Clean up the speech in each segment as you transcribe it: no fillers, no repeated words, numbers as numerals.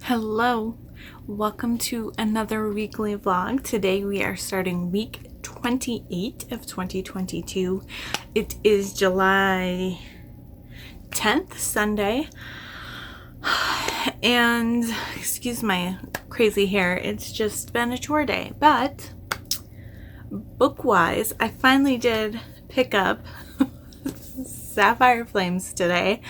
Hello, welcome to another weekly vlog. Today we are starting week 28 of 2022. It is July 10th, Sunday, and excuse my crazy hair, it's just been a chore day. But book-wise, I finally did pick up Sapphire Flames today.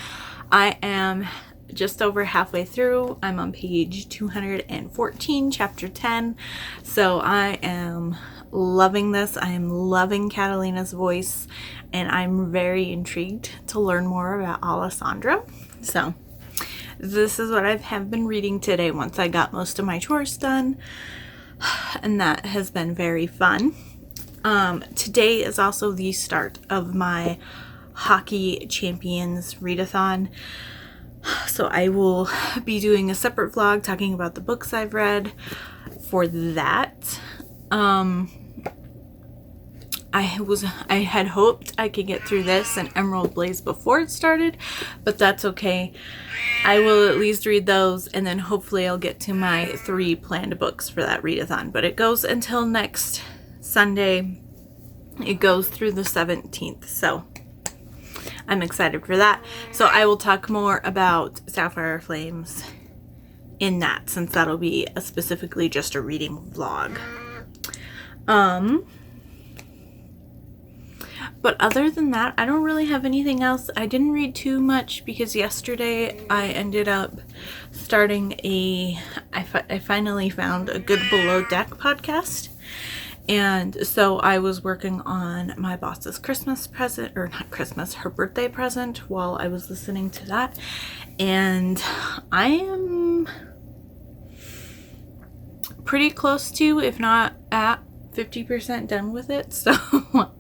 I am just over halfway through. I'm on page 214, chapter 10. So I am loving this. I am loving Catalina's voice, and I'm very intrigued to learn more about Alessandra. So this is what I have been reading today once I got most of my chores done, and that has been very fun. Today is also the start of my Hockey Champions Readathon. So I will be doing a separate vlog talking about the books I've read for that. I had hoped I could get through this and Emerald Blaze before it started, but that's okay. I will at least read those, and then hopefully I'll get to my 3 planned books for that readathon. But it goes until next Sunday. It goes through the 17th, so I'm excited for that. So I will talk more about Sapphire Flames in that, since that'll be specifically just a reading vlog. But other than that, I don't really have anything else. I didn't read too much because yesterday I ended up starting I finally found a Good Below Deck podcast. And so I was working on my boss's Christmas present, or not Christmas, her birthday present, while I was listening to that. And I am pretty close to, if not at 50% done with it. So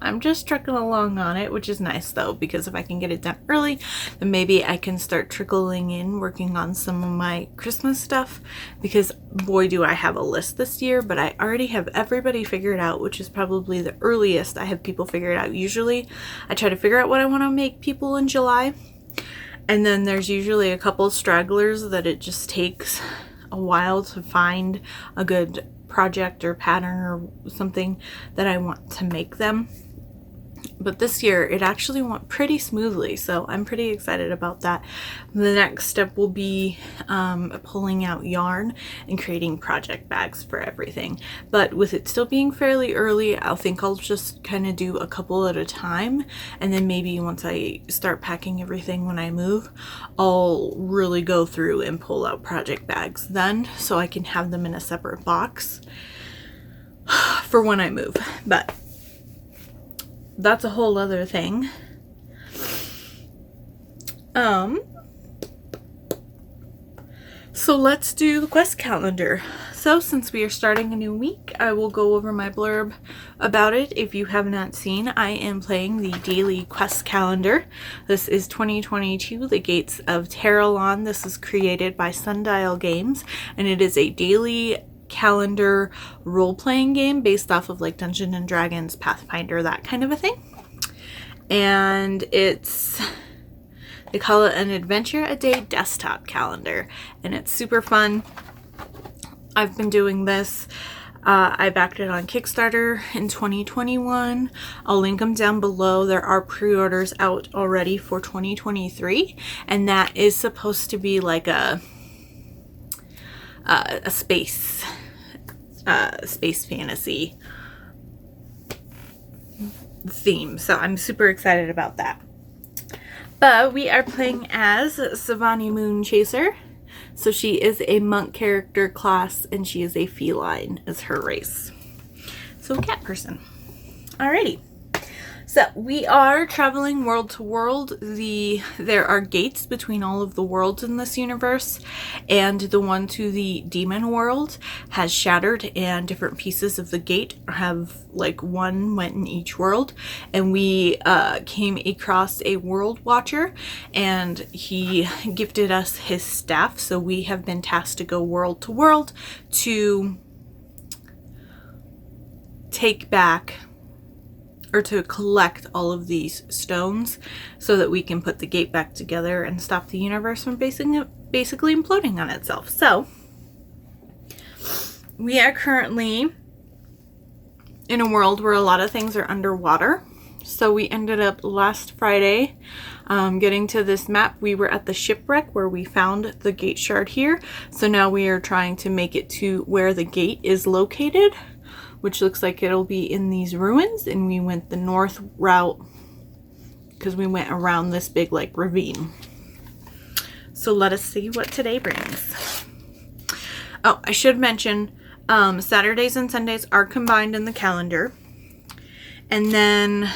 I'm just trucking along on it, which is nice though, because if I can get it done early, then maybe I can start trickling in working on some of my Christmas stuff, because boy do I have a list this year. But I already have everybody figured out, which is probably the earliest I have people figured out. Usually I try to figure out what I want to make people in July, and then there's usually a couple stragglers that it just takes a while to find a good project or pattern or something that I want to make them. But this year it actually went pretty smoothly, so I'm pretty excited about that. The next step will be pulling out yarn and creating project bags for everything. But with it still being fairly early, I think I'll just kind of do a couple at a time, and then maybe once I start packing everything when I move, I'll really go through and pull out project bags then, so I can have them in a separate box for when I move. But that's a whole other thing. So let's do the quest calendar. So since we are starting a new week, I will go over my blurb about it. If you have not seen, I am playing the daily quest calendar. This is 2022, The Gates of Terralon. This is created by Sundial Games, and it is a daily calendar role-playing game based off of like Dungeons and Dragons, Pathfinder, that kind of a thing. And they call it an adventure a day desktop calendar, and it's super fun. I've been doing this. I backed it on Kickstarter in 2021. I'll link them down below. There are pre-orders out already for 2023, and that is supposed to be like a space fantasy theme. So I'm super excited about that. But we are playing as Savani Moonchaser. So she is a monk character class, and she is a feline as her race. So a cat person. Alrighty. So we are traveling world to world. There are gates between all of the worlds in this universe, and the one to the demon world has shattered, and different pieces of the gate have, like, one went in each world. And we came across a world watcher, and he gifted us his staff. So we have been tasked to go world to world to take back, or to collect all of these stones so that we can put the gate back together and stop the universe from basically imploding on itself. So we are currently in a world where a lot of things are underwater. So we ended up last Friday getting to this map. We were at the shipwreck where we found the gate shard here. So now we are trying to make it to where the gate is located, which looks like it'll be in these ruins. And we went the north route because we went around this big like ravine. So let us see what today brings. Oh, I should mention Saturdays and Sundays are combined in the calendar. And then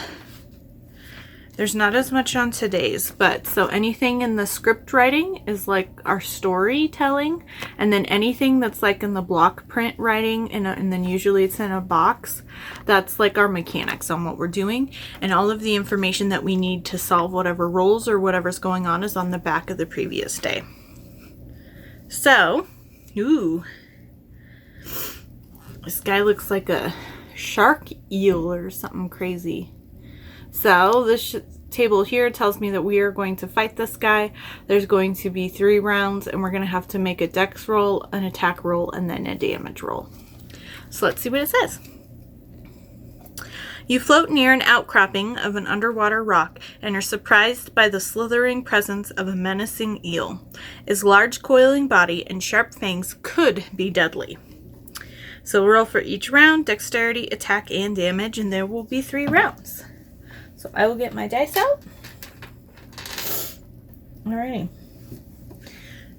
there's not as much on today's, but so anything in the script writing is like our storytelling, and then anything that's like in the block print writing, and then usually it's in a box, that's like our mechanics on what we're doing, and all of the information that we need to solve whatever rolls or whatever's going on is on the back of the previous day. So, ooh, this guy looks like a shark eel or something crazy. So this table here tells me that we are going to fight this guy. There's going to be 3 rounds, and we're going to have to make a dex roll, an attack roll, and then a damage roll. So let's see what it says. You float near an outcropping of an underwater rock and are surprised by the slithering presence of a menacing eel. Its large coiling body and sharp fangs could be deadly. So roll for each round, dexterity, attack, and damage, and there will be 3 rounds. So I will get my dice out. Alrighty.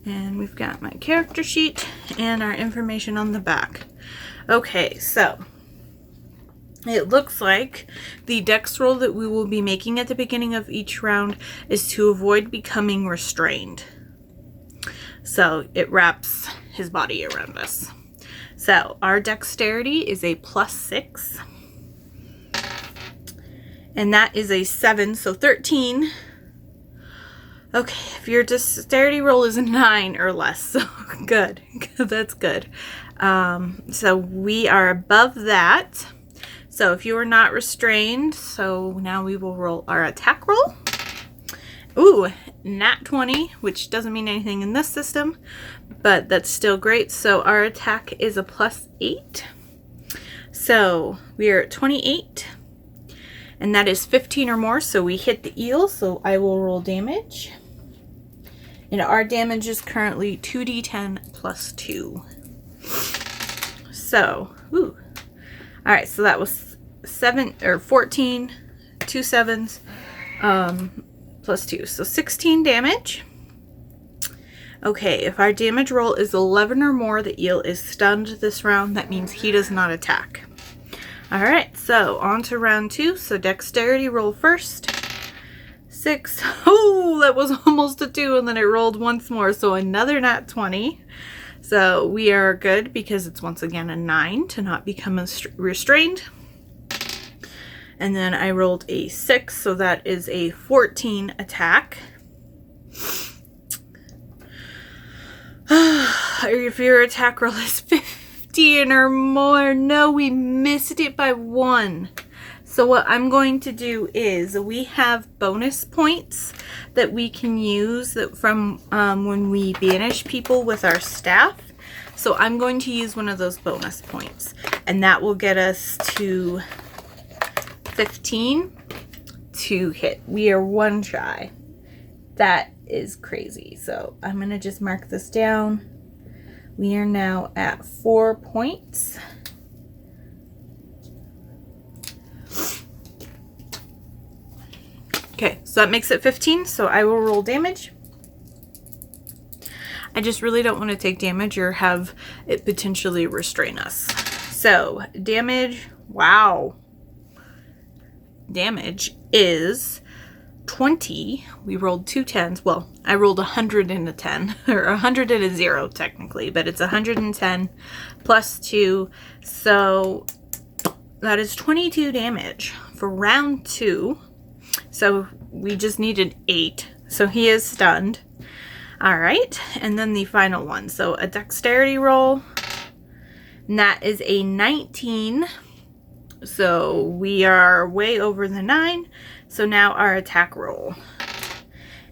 And we've got my character sheet and our information on the back. Okay, so it looks like the dex roll that we will be making at the beginning of each round is to avoid becoming restrained. So it wraps his body around us. So our dexterity is a +6. And that is a 7, so 13. Okay, if your dexterity roll is a 9 or less, so good. That's good. So we are above that. So if you are not restrained, so now we will roll our attack roll. Ooh, nat 20, which doesn't mean anything in this system, but that's still great. So our attack is a +8. So we are at 28. And that is 15 or more, so we hit the eel, so I will roll damage. And our damage is currently 2d10 +2. So, ooh. Alright, so that was 14, 2 7s, +2. So 16 damage. Okay, if our damage roll is 11 or more, the eel is stunned this round. That means he does not attack. Alright, so on to round 2. So dexterity roll first. 6. Oh, that was almost a 2, and then it rolled once more. So another nat 20. So we are good because it's once again a 9 to not become restrained. And then I rolled a 6, so that is a 14 attack. If your attack roll is 15 or more, no, we missed it by 1. So what I'm going to do is we have bonus points that we can use from when we banish people with our staff. So I'm going to use one of those bonus points, and that will get us to 15 to hit. We are 1 shy. That is crazy. So I'm going to just mark this down. We are now at 4 points. Okay, so that makes it 15, so I will roll damage. I just really don't want to take damage or have it potentially restrain us. So, damage, wow. Damage is 20. We rolled 2 10s. Well, I rolled 100 and a 10, or 100 and a 0 technically, but it's 110 plus 2. So that is 22 damage for round 2. So we just needed 8. So he is stunned. All right, and then the final one. So a dexterity roll, and that is a 19. So we are way over the 9. So now our attack roll,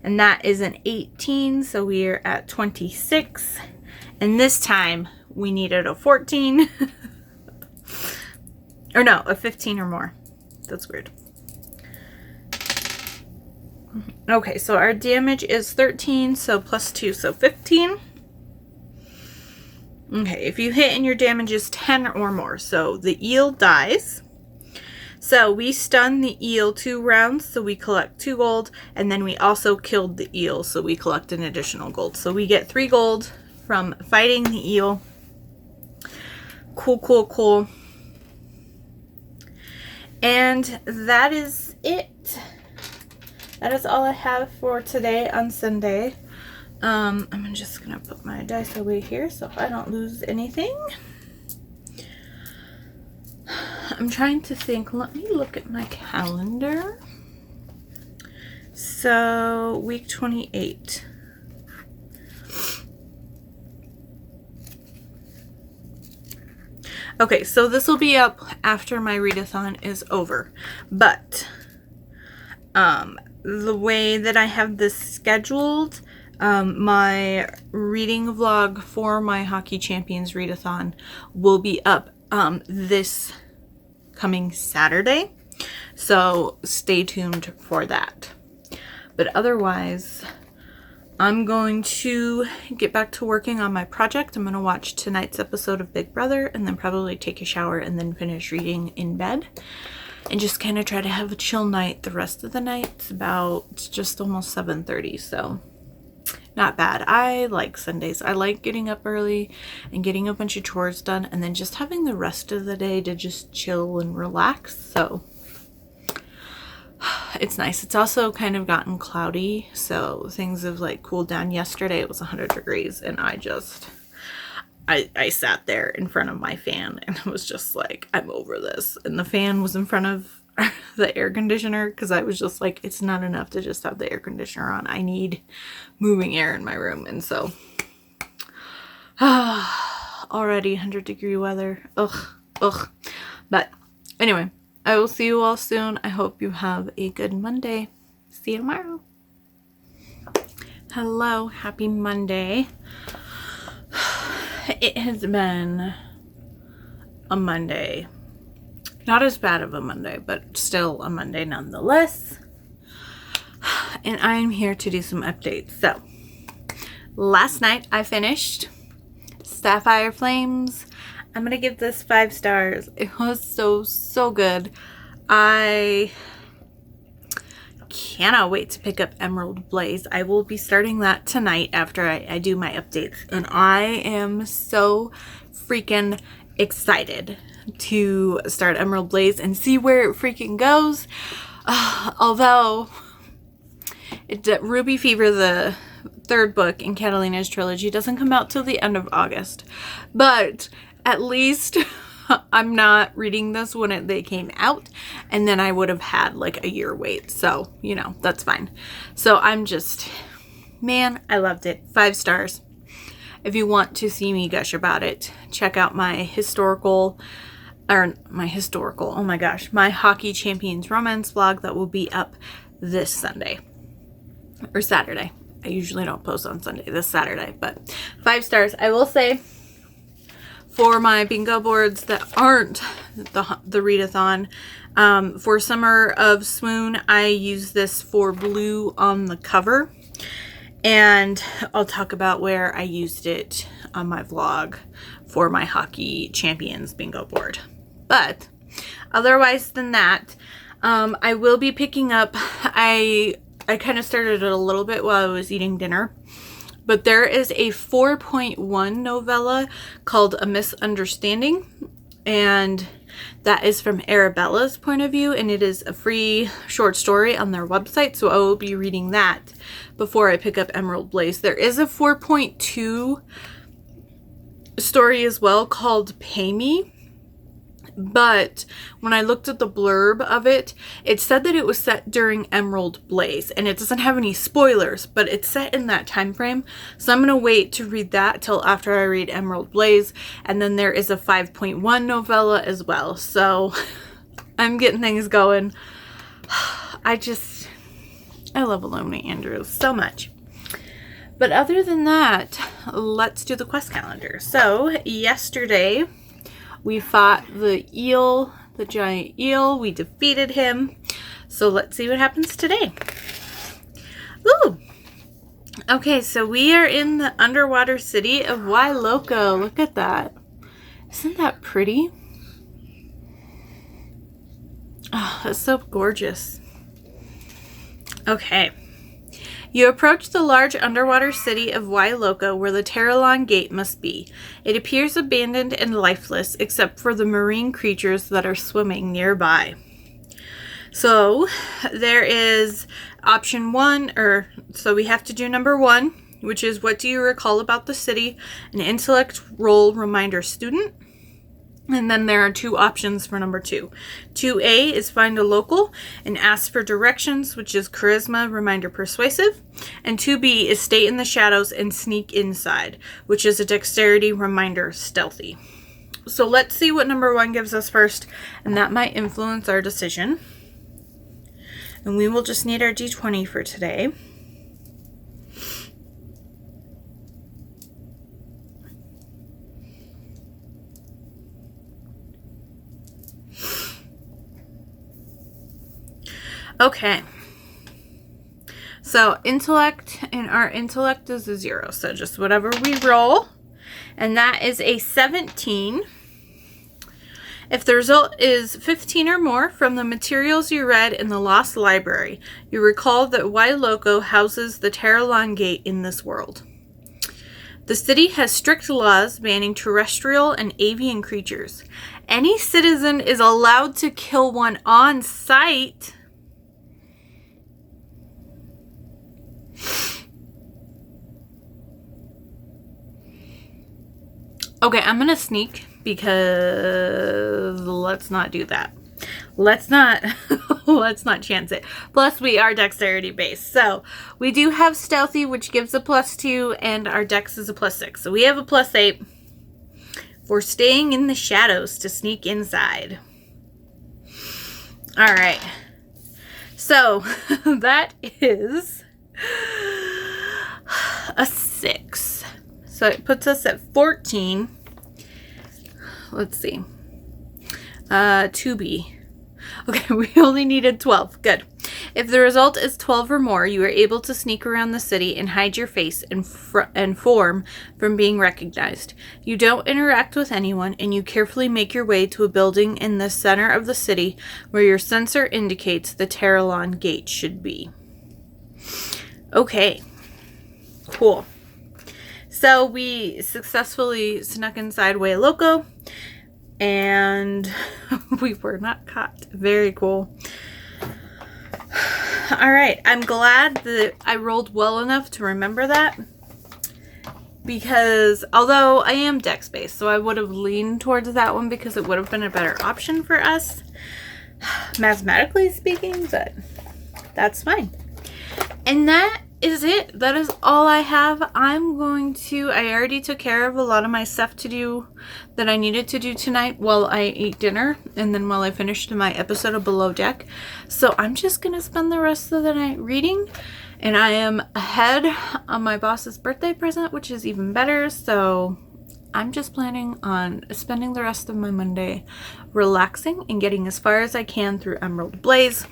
and that is an 18. So we are at 26. And this time we needed a 14. Or no, a 15 or more. That's weird. Okay, so our damage is 13, so plus 2, so 15. Okay, if you hit and your damage is 10 or more, so the eel dies. So we stun the eel 2 rounds, so we collect 2 gold, and then we also killed the eel, so we collect an additional gold. So we get 3 gold from fighting the eel. Cool, cool, cool. And that is it. That is all I have for today on Sunday. I'm just gonna put my dice away here so I don't lose anything. I'm trying to think. Let me look at my calendar. So, week 28. Okay, so this will be up after my readathon is over. But, the way that I have this scheduled, my reading vlog for my Hockey Champions Readathon will be up this coming Saturday. So stay tuned for that. But otherwise, I'm going to get back to working on my project. I'm going to watch tonight's episode of Big Brother and then probably take a shower and then finish reading in bed. And just kind of try to have a chill night the rest of the night. It's about just almost 7:30, so not bad. I like Sundays. I like getting up early and getting a bunch of chores done and then just having the rest of the day to just chill and relax. So it's nice. It's also kind of gotten cloudy, so things have like cooled down. Yesterday it was 100 degrees and I sat there in front of my fan and I was just like, I'm over this. And the fan was in front of the air conditioner because I was just like, it's not enough to just have the air conditioner on. I need moving air in my room. And so, already 100-degree weather. Ugh. But anyway, I will see you all soon. I hope you have a good Monday. See you tomorrow. Hello, happy Monday. It has been a Monday. Not as bad of a Monday, but still a Monday nonetheless. And I'm here to do some updates. So, last night I finished Sapphire Flames. I'm going to give this 5 stars. It was so good. I cannot wait to pick up Emerald Blaze. I will be starting that tonight after I do my updates. And I am so freaking excited to start Emerald Blaze and see where it freaking goes. Although, Ruby Fever, the 3rd book in Catalina's trilogy, doesn't come out till the end of August. But at least I'm not reading this when they came out, and then I would have had like a year wait. So, you know, that's fine. So I'm just, man, I loved it. 5 stars. If you want to see me gush about it, check out my my Hockey Champions romance vlog that will be up this Sunday or Saturday. I usually don't post on Sunday, this Saturday, but 5 stars. I will say, for my bingo boards that aren't the readathon, for Summer of Swoon, I use this for blue on the cover. And I'll talk about where I used it on my vlog for my Hockey Champions bingo board. But otherwise than that, I will be picking up, I kind of started it a little bit while I was eating dinner. But there is a 4.1 novella called A Misunderstanding, and that is from Arabella's point of view, and it is a free short story on their website, so I will be reading that before I pick up Emerald Blaze. There is a 4.2 story as well called Pay Me, but when I looked at the blurb of it, it said that it was set during Emerald Blaze, and it doesn't have any spoilers, but it's set in that time frame. So I'm going to wait to read that till after I read Emerald Blaze, and then there is a 5.1 novella as well. So I'm getting things going. I love Ilona Andrews so much. But other than that, let's do the quest calendar. So yesterday we fought the eel, the giant eel. We defeated him. So let's see what happens today. Ooh. Okay, so we are in the underwater city of Wildfire. Look at that. Isn't that pretty? Oh, that's so gorgeous. Okay. You approach the large underwater city of Wildfire, where the Terralon Gate must be. It appears abandoned and lifeless, except for the marine creatures that are swimming nearby. So, there is option 1, so we have to do number 1, which is what do you recall about the city? An intellect roll reminder student. And then there are 2 options for number 2. 2A is find a local and ask for directions, which is charisma, reminder, persuasive. And 2B is stay in the shadows and sneak inside, which is a dexterity, reminder, stealthy. So let's see what number 1 gives us first, and that might influence our decision. And we will just need our D20 for today. Okay, so intellect, and our intellect is a 0, so just whatever we roll, and that is a 17. If the result is 15 or more from the materials you read in the Lost Library, you recall that Wildfire houses the Terralon Gate in this world. The city has strict laws banning terrestrial and avian creatures. Any citizen is allowed to kill one on sight. Okay, I'm going to sneak because let's not do that. Let's not chance it. Plus, we are dexterity based. So, we do have stealthy, which gives a +2, and our dex is a +6. So, we have a +8 for staying in the shadows to sneak inside. All right. So, that is a 6. So it puts us at 14. Let's see. 2B. Okay, we only needed 12. Good. If the result is 12 or more, you are able to sneak around the city and hide your face and form from being recognized. You don't interact with anyone, and you carefully make your way to a building in the center of the city where your sensor indicates the Terralon Gate should be. Okay. Cool. So we successfully snuck inside Wildfire, and we were not caught. Very cool. All right. I'm glad that I rolled well enough to remember that, because although I am dex-based, so I would have leaned towards that one because it would have been a better option for us, mathematically speaking, but that's fine. And that is it. That is all I have. I already took care of a lot of my stuff to do that I needed to do tonight while I ate dinner and then while I finished my episode of Below Deck. So I'm just going to spend the rest of the night reading, and I am ahead on my boss's birthday present, which is even better. So I'm just planning on spending the rest of my Monday relaxing and getting as far as I can through Emerald Blaze.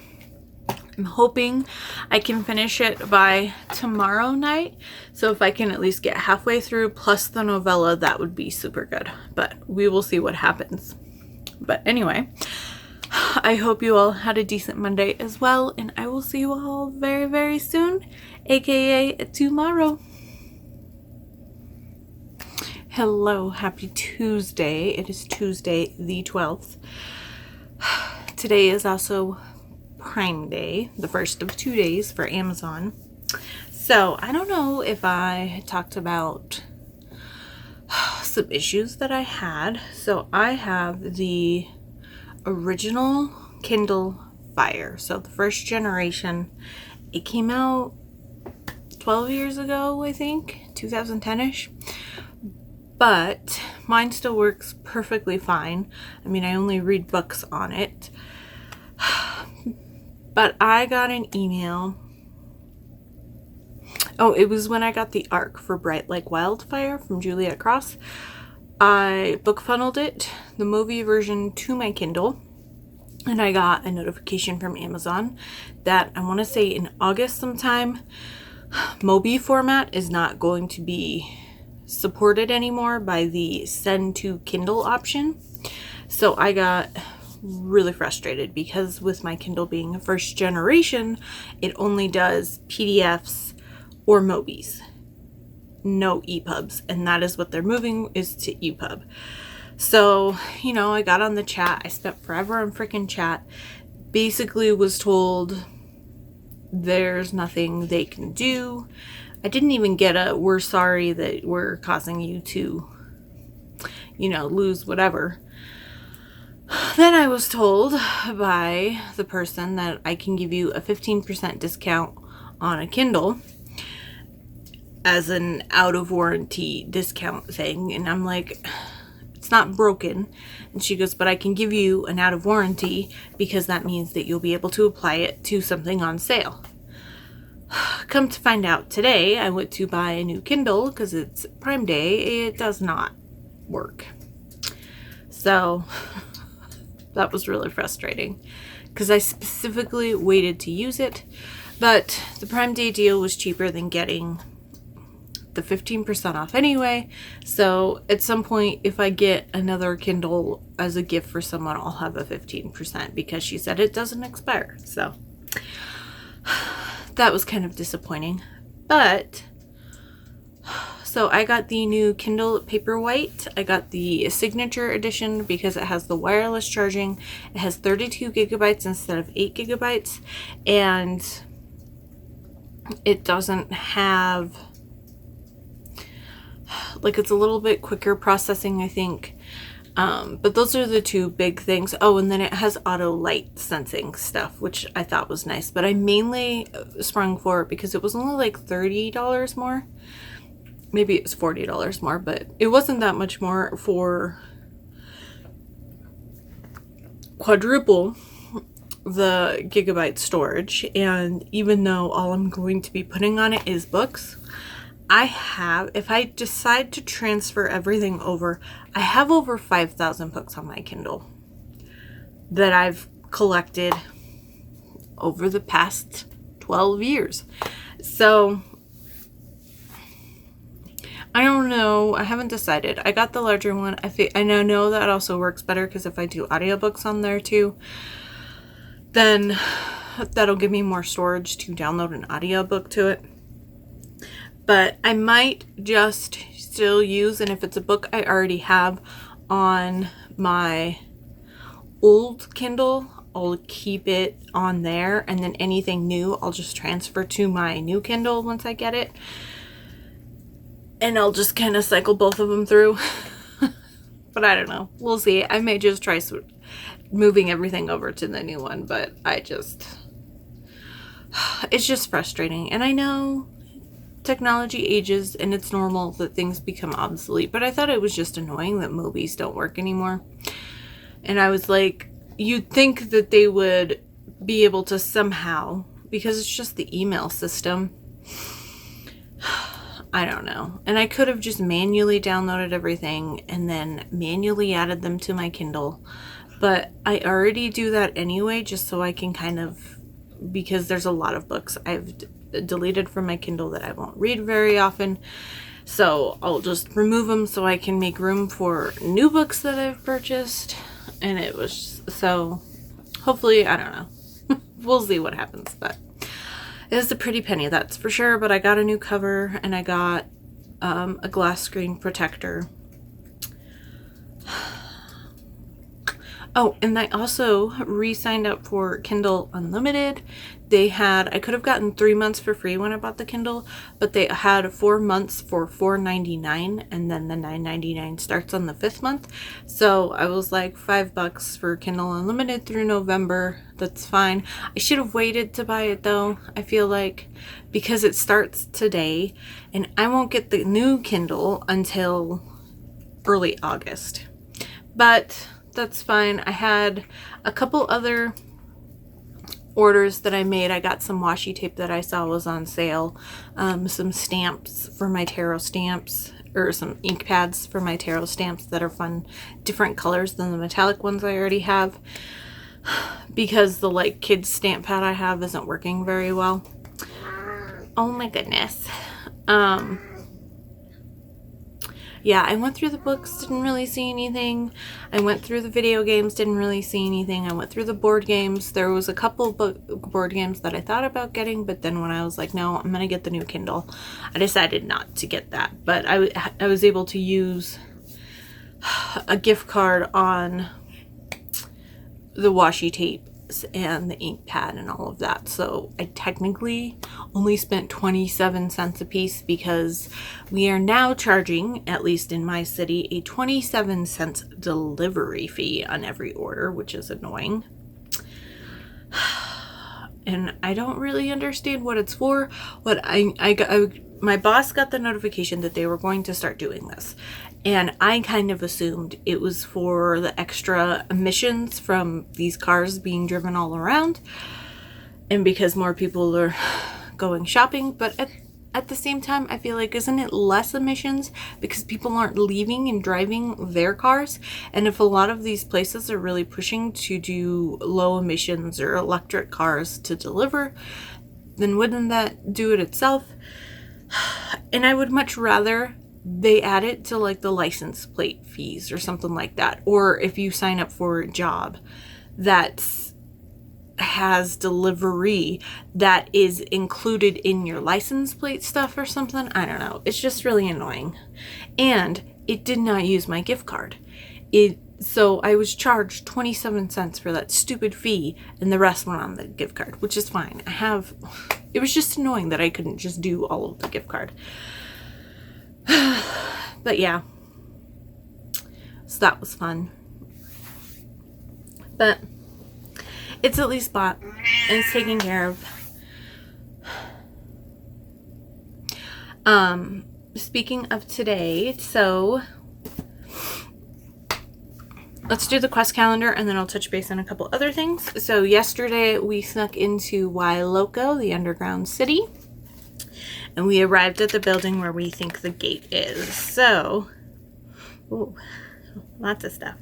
I'm hoping I can finish it by tomorrow night. So if I can at least get halfway through plus the novella, that would be super good. But we will see what happens. But anyway, I hope you all had a decent Monday as well. And I will see you all very, very soon, aka tomorrow. Hello, happy Tuesday. It is Tuesday the 12th. Today is also Prime Day, the first of 2 days for Amazon. So I don't know if I talked about some issues that I had. So I have the original Kindle Fire, so the first generation. It came out 12 years ago, I think, 2010-ish. But mine still works perfectly fine. I mean, I only read books on it. But I got an email Oh, it was when I got the ARC for Bright Like Wildfire from Juliet Cross. I book funneled it, the movie version, to my Kindle. And I got a notification from Amazon that I want to say in August sometime, Mobi format is not going to be supported anymore by the send to Kindle option. So I got really frustrated because with my Kindle being a first generation, it only does PDFs or Mobis, no EPUBs, and that is what they're moving is to EPUB. So, you know, I got on the chat. I spent forever on freaking chat. Basically was told there's nothing they can do. I didn't even get a we're sorry that we're causing you to, you know, lose whatever. Then I was told by the person that I can give you a 15% discount on a Kindle as an out of warranty discount thing. And I'm like, it's not broken. And she goes, but I can give you an out of warranty because that means that you'll be able to apply it to something on sale. Come to find out today, I went to buy a new Kindle because it's Prime Day. It does not work. So that was really frustrating because I specifically waited to use it, but the Prime Day deal was cheaper than getting the 15% off anyway. So at some point, if I get another Kindle as a gift for someone, I'll have a 15% because she said it doesn't expire. So that was kind of disappointing. But so I got the new Kindle Paperwhite. I got the signature edition because it has the wireless charging. It has 32 gigabytes instead of 8 gigabytes. And it doesn't have, like, it's a little bit quicker processing, I think. But those are the two big things. Oh, and then it has auto light sensing stuff, which I thought was nice. But I mainly sprung for it because it was only like $30 more. Maybe it was $40 more, but it wasn't that much more for quadruple the gigabyte storage. And even though all I'm going to be putting on it is books, if I decide to transfer everything over, I have over 5,000 books on my Kindle that I've collected over the past 12 years. So I don't know. I haven't decided. I got the larger one. I know that also works better because if I do audiobooks on there too, then that'll give me more storage to download an audiobook to it. But I might just still use, and if it's a book I already have on my old Kindle, I'll keep it on there, and then anything new I'll just transfer to my new Kindle once I get it. And I'll just kind of cycle both of them through. But I don't know. We'll see. I may just try moving everything over to the new one, but it's just frustrating. And I know technology ages and it's normal that things become obsolete, but I thought it was just annoying that Mobis don't work anymore. And I was like, you'd think that they would be able to somehow, because it's just the email system. I don't know. And I could have just manually downloaded everything and then manually added them to my Kindle. But I already do that anyway, just so I can kind of, because there's a lot of books I've deleted from my Kindle that I won't read very often. So I'll just remove them so I can make room for new books that I've purchased. And it was, so hopefully, I don't know. We'll see what happens, but it was a pretty penny, that's for sure. But I got a new cover and I got a glass screen protector. Oh, and I also re-signed up for Kindle Unlimited. I could have gotten 3 months for free when I bought the Kindle, but they had 4 months for $4.99, and then the $9.99 starts on the 5th month. So I was like, $5 for Kindle Unlimited through November. That's fine. I should have waited to buy it though, I feel like, because it starts today, and I won't get the new Kindle until early August. But that's fine. I had a couple other orders that I made. I got some washi tape that I saw was on sale, some stamps for my tarot stamps, or some ink pads for my tarot stamps that are fun, different colors than the metallic ones I already have, because the like kids stamp pad I have isn't working very well. Oh my goodness. Yeah, I went through the books, didn't really see anything. I went through the video games, didn't really see anything. I went through the board games. There was a couple board games that I thought about getting, but then when I was like, no, I'm going to get the new Kindle, I decided not to get that. But I was able to use a gift card on the washi tapes and the ink pad and all of that. So I technically only spent 27 cents a piece, because we are now charging, at least in my city, a 27 cents delivery fee on every order, which is annoying. And I don't really understand what it's for. What my boss got the notification that they were going to start doing this, and I kind of assumed it was for the extra emissions from these cars being driven all around, and because more people are going shopping. But at the same time, I feel like, isn't it less emissions because people aren't leaving and driving their cars? And if a lot of these places are really pushing to do low emissions or electric cars to deliver, then wouldn't that do it itself? And I would much rather they add it to like the license plate fees or something like that. Or if you sign up for a job that has delivery that is included in your license plate stuff or something. I don't know. It's just really annoying. And it did not use my gift card. So I was charged 27 cents for that stupid fee, and the rest went on the gift card, which is fine. It was just annoying that I couldn't just do all of the gift card. But yeah. So that was fun. But it's at least bought and it's taken care of. Speaking of today, so let's do the quest calendar and then I'll touch base on a couple other things. So yesterday we snuck into Loco, the underground city, and we arrived at the building where we think the gate is. So, ooh, lots of stuff.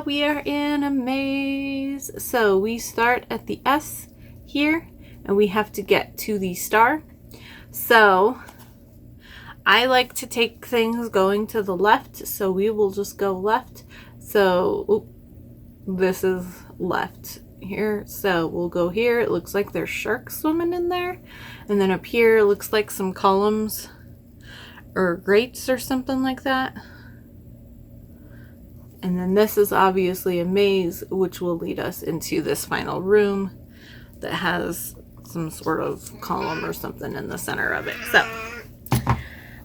We are in a maze. So we start at the S here and we have to get to the star. So I like to take things going to the left, so we will just go left. So this is left here, so we'll go here. It looks like there's sharks swimming in there, and then up here it looks like some columns or grates or something like that. And then this is obviously a maze, which will lead us into this final room that has some sort of column or something in the center of it. So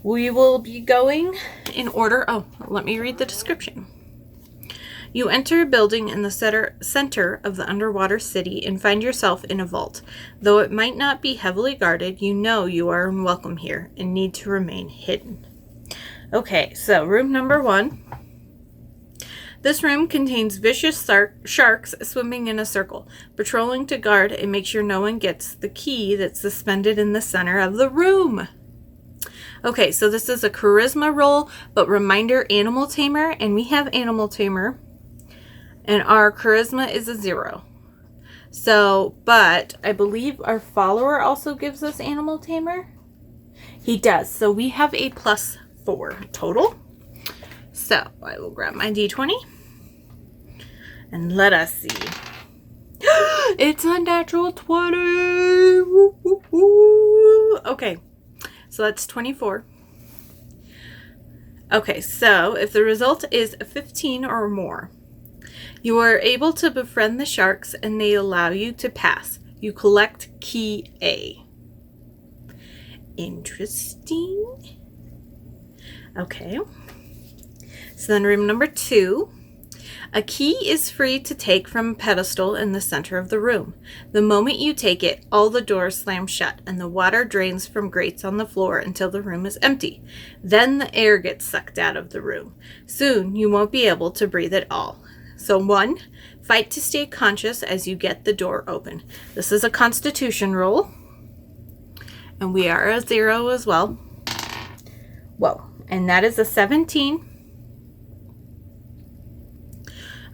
we will be going in order. Oh, let me read the description. You enter a building in the center of the underwater city and find yourself in a vault. Though it might not be heavily guarded, you know you are unwelcome here and need to remain hidden. Okay, so room number 1. This room contains vicious sharks swimming in a circle, patrolling to guard and make sure no one gets the key that's suspended in the center of the room. Okay, so this is a charisma roll, but reminder animal tamer, and we have animal tamer, and our charisma is a 0. So, but I believe our follower also gives us animal tamer. He does, so we have a +4 total. So I will grab my D20 and let us see. It's a natural 20. Woo, woo, woo. Okay, so that's 24. Okay, so if the result is 15 or more, you are able to befriend the sharks and they allow you to pass. You collect key A. Interesting. Okay. So then room number 2. A key is free to take from a pedestal in the center of the room. The moment you take it, all the doors slam shut and the water drains from grates on the floor until the room is empty. Then the air gets sucked out of the room. Soon you won't be able to breathe at all. So 1, fight to stay conscious as you get the door open. This is a Constitution roll. And we are a 0 as well. Whoa. And that is a 17.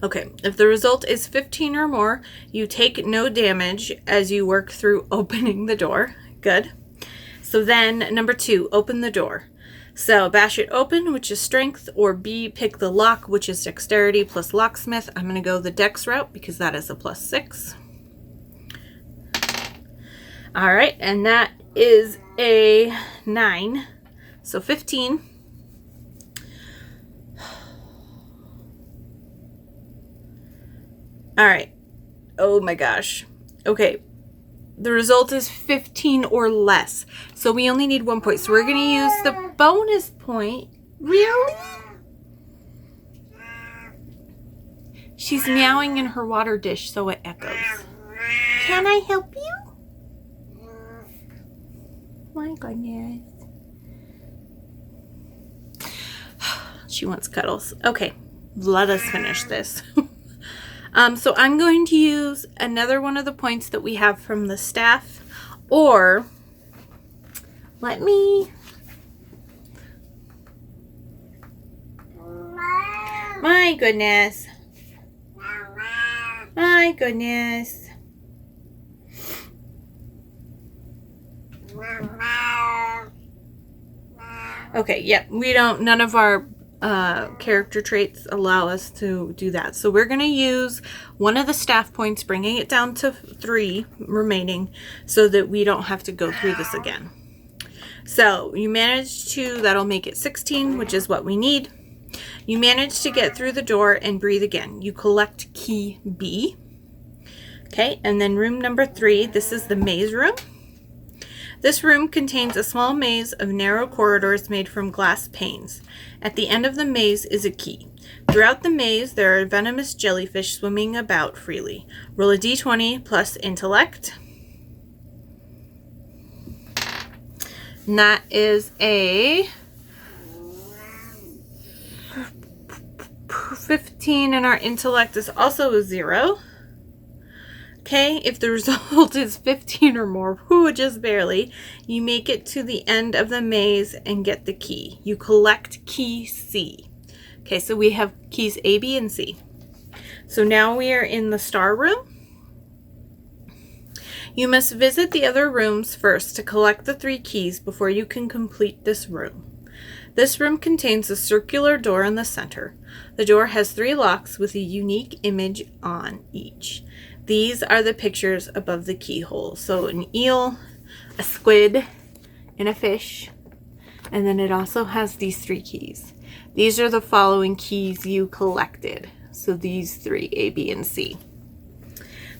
Okay, if the result is 15 or more, you take no damage as you work through opening the door. Good. So then, number 2, open the door. So bash it open, which is strength, or B, pick the lock, which is dexterity plus locksmith. I'm going to go the dex route because that is a +6. All right, and that is a 9. So 15. All right. Oh my gosh. Okay. The result is 15 or less. So we only need 1 point. So we're going to use the bonus point. Really? She's meowing in her water dish, so it echoes. Can I help you? My goodness. She wants cuddles. Okay. Let us finish this. So I'm going to use another one of the points that we have from the staff, or let me, my goodness, my goodness. Okay, yep, we don't, none of our character traits allow us to do that. So we're going to use one of the staff points, bringing it down to 3 remaining so that we don't have to go through this again. So you managed to, that'll make it 16, which is what we need. You managed to get through the door and breathe again. You collect key B. Okay, and then room number 3, this is the maze room. This room contains a small maze of narrow corridors made from glass panes. At the end of the maze is a key. Throughout the maze, there are venomous jellyfish swimming about freely. Roll a d20 plus intellect. And that is a 15, and our intellect is also a 0. Okay, if the result is 15 or more, just barely, you make it to the end of the maze and get the key. You collect key C. Okay, so we have keys A, B, and C. So now we are in the star room. You must visit the other rooms first to collect the 3 keys before you can complete this room. This room contains a circular door in the center. The door has 3 locks with a unique image on each. These are the pictures above the keyhole. So an eel, a squid, and a fish. And then it also has these 3 keys. These are the following keys you collected. So these 3, A, B, and C.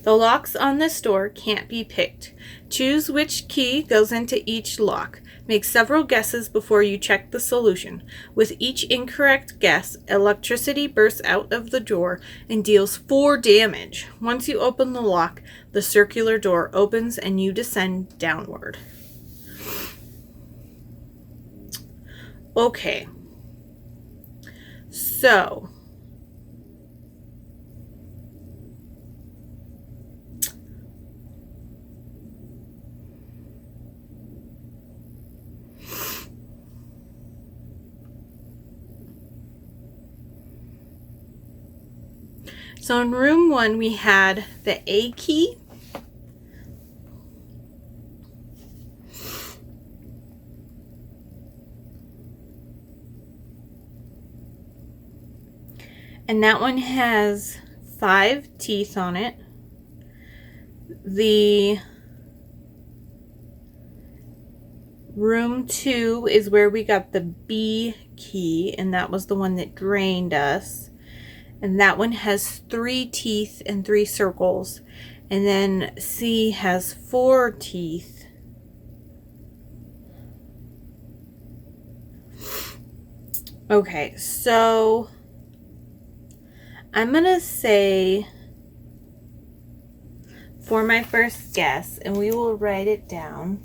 The locks on this door can't be picked. Choose which key goes into each lock. Make several guesses before you check the solution. With each incorrect guess, electricity bursts out of the door and deals 4 damage. Once you open the lock, the circular door opens and you descend downward. Okay. So in room 1, we had the A key. And that one has 5 teeth on it. The room 2 is where we got the B key, and that was the one that drained us. And that one has 3 teeth and 3 circles. And then C has 4 teeth. Okay, so I'm going to say, for my first guess, and we will write it down.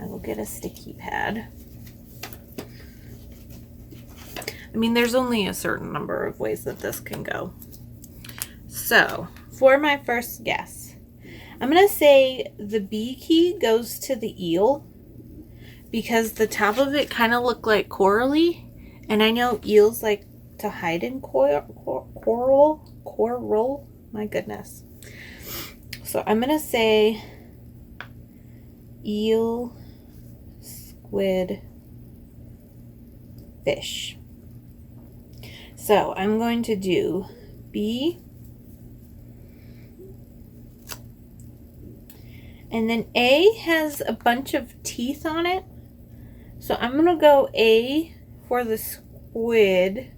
I will get a sticky pad. I mean, there's only a certain number of ways that this can go. So, for my first guess, I'm going to say the B key goes to the eel because the top of it kind of looked like corally, and I know eels like to hide in coral. My goodness. So I'm going to say eel, squid, fish. So I'm going to do B. And then A has a bunch of teeth on it. So I'm going to go A for the squid.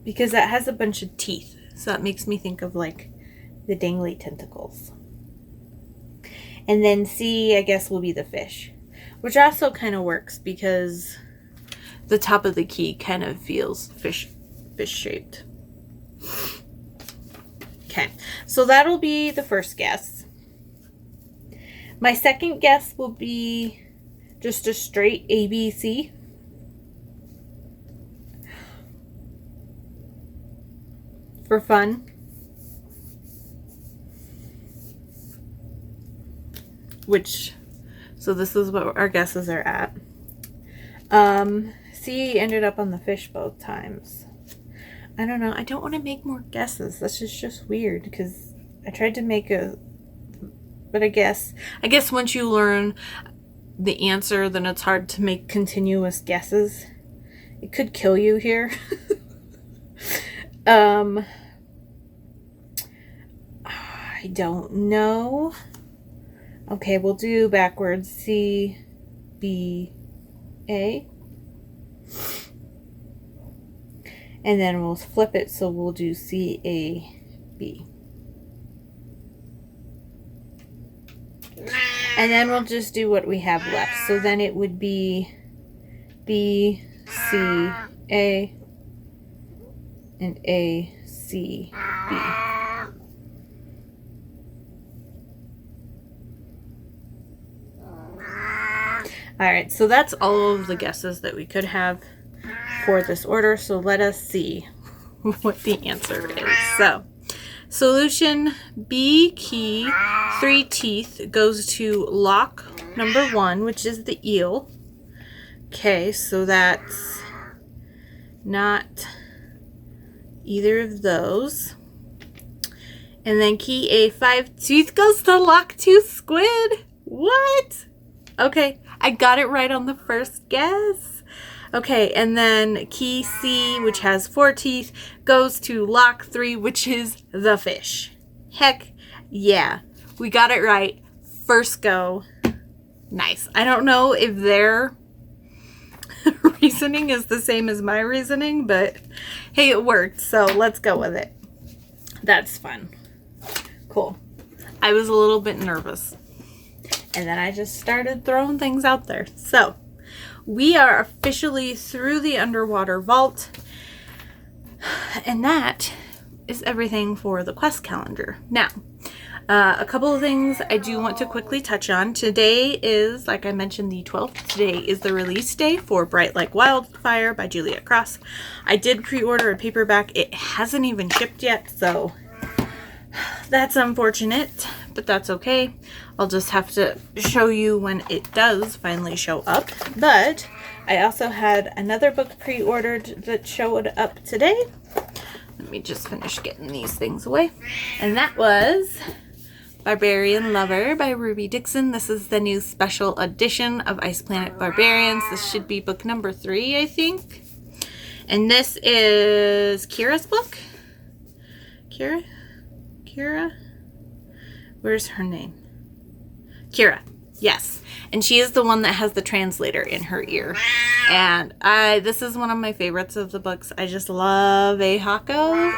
Because that has a bunch of teeth. So that makes me think of like the dangly tentacles. And then C, I guess, will be the fish. Which also kind of works because the top of the key kind of feels fish shaped. Okay, so that'll be the first guess. My second guess will be just a straight ABC. For fun. So this is what our guesses are at. C ended up on the fish both times. I don't know. I don't want to make more guesses. That's just weird because I tried to make but I guess once you learn the answer, then it's hard to make continuous guesses. It could kill you here. I don't know. Okay, we'll do backwards. C, B, A. And then we'll flip it, so we'll do C, A, B. And then we'll just do what we have left. So then it would be B, C, A, and A, C, B. Alright, so that's all of the guesses that we could have for this order. So let us see what the answer is. So, solution B key, 3 teeth, goes to lock number 1, which is the eel. Okay, so that's not either of those. And then key A, 5 teeth, goes to lock 2 squid. What? Okay, I got it right on the first guess. Okay, and then key C, which has 4 teeth, goes to lock 3, which is the fish. Heck yeah, we got it right. First go. Nice. I don't know if their reasoning is the same as my reasoning, but hey, it worked, so let's go with it. That's fun. Cool. I was a little bit nervous. And then I just started throwing things out there. So, we are officially through the underwater vault. And that is everything for the quest calendar. Now, a couple of things I do want to quickly touch on. Today is, like I mentioned, the 12th. Today is the release day for Bright Like Wildfire by Juliet Cross. I did pre-order a paperback. It hasn't even shipped yet, so that's unfortunate, but that's okay. I'll just have to show you when it does finally show up. But I also had another book pre-ordered that showed up today. Let me just finish getting these things away. And that was Barbarian Lover by Ruby Dixon. This is the new special edition of Ice Planet Barbarians. This should be book number 3, I think. And this is Kira's book. Kira? Where's her name? Kira. Yes. And she is the one that has the translator in her ear. And this is one of my favorites of the books. I just love Ehako.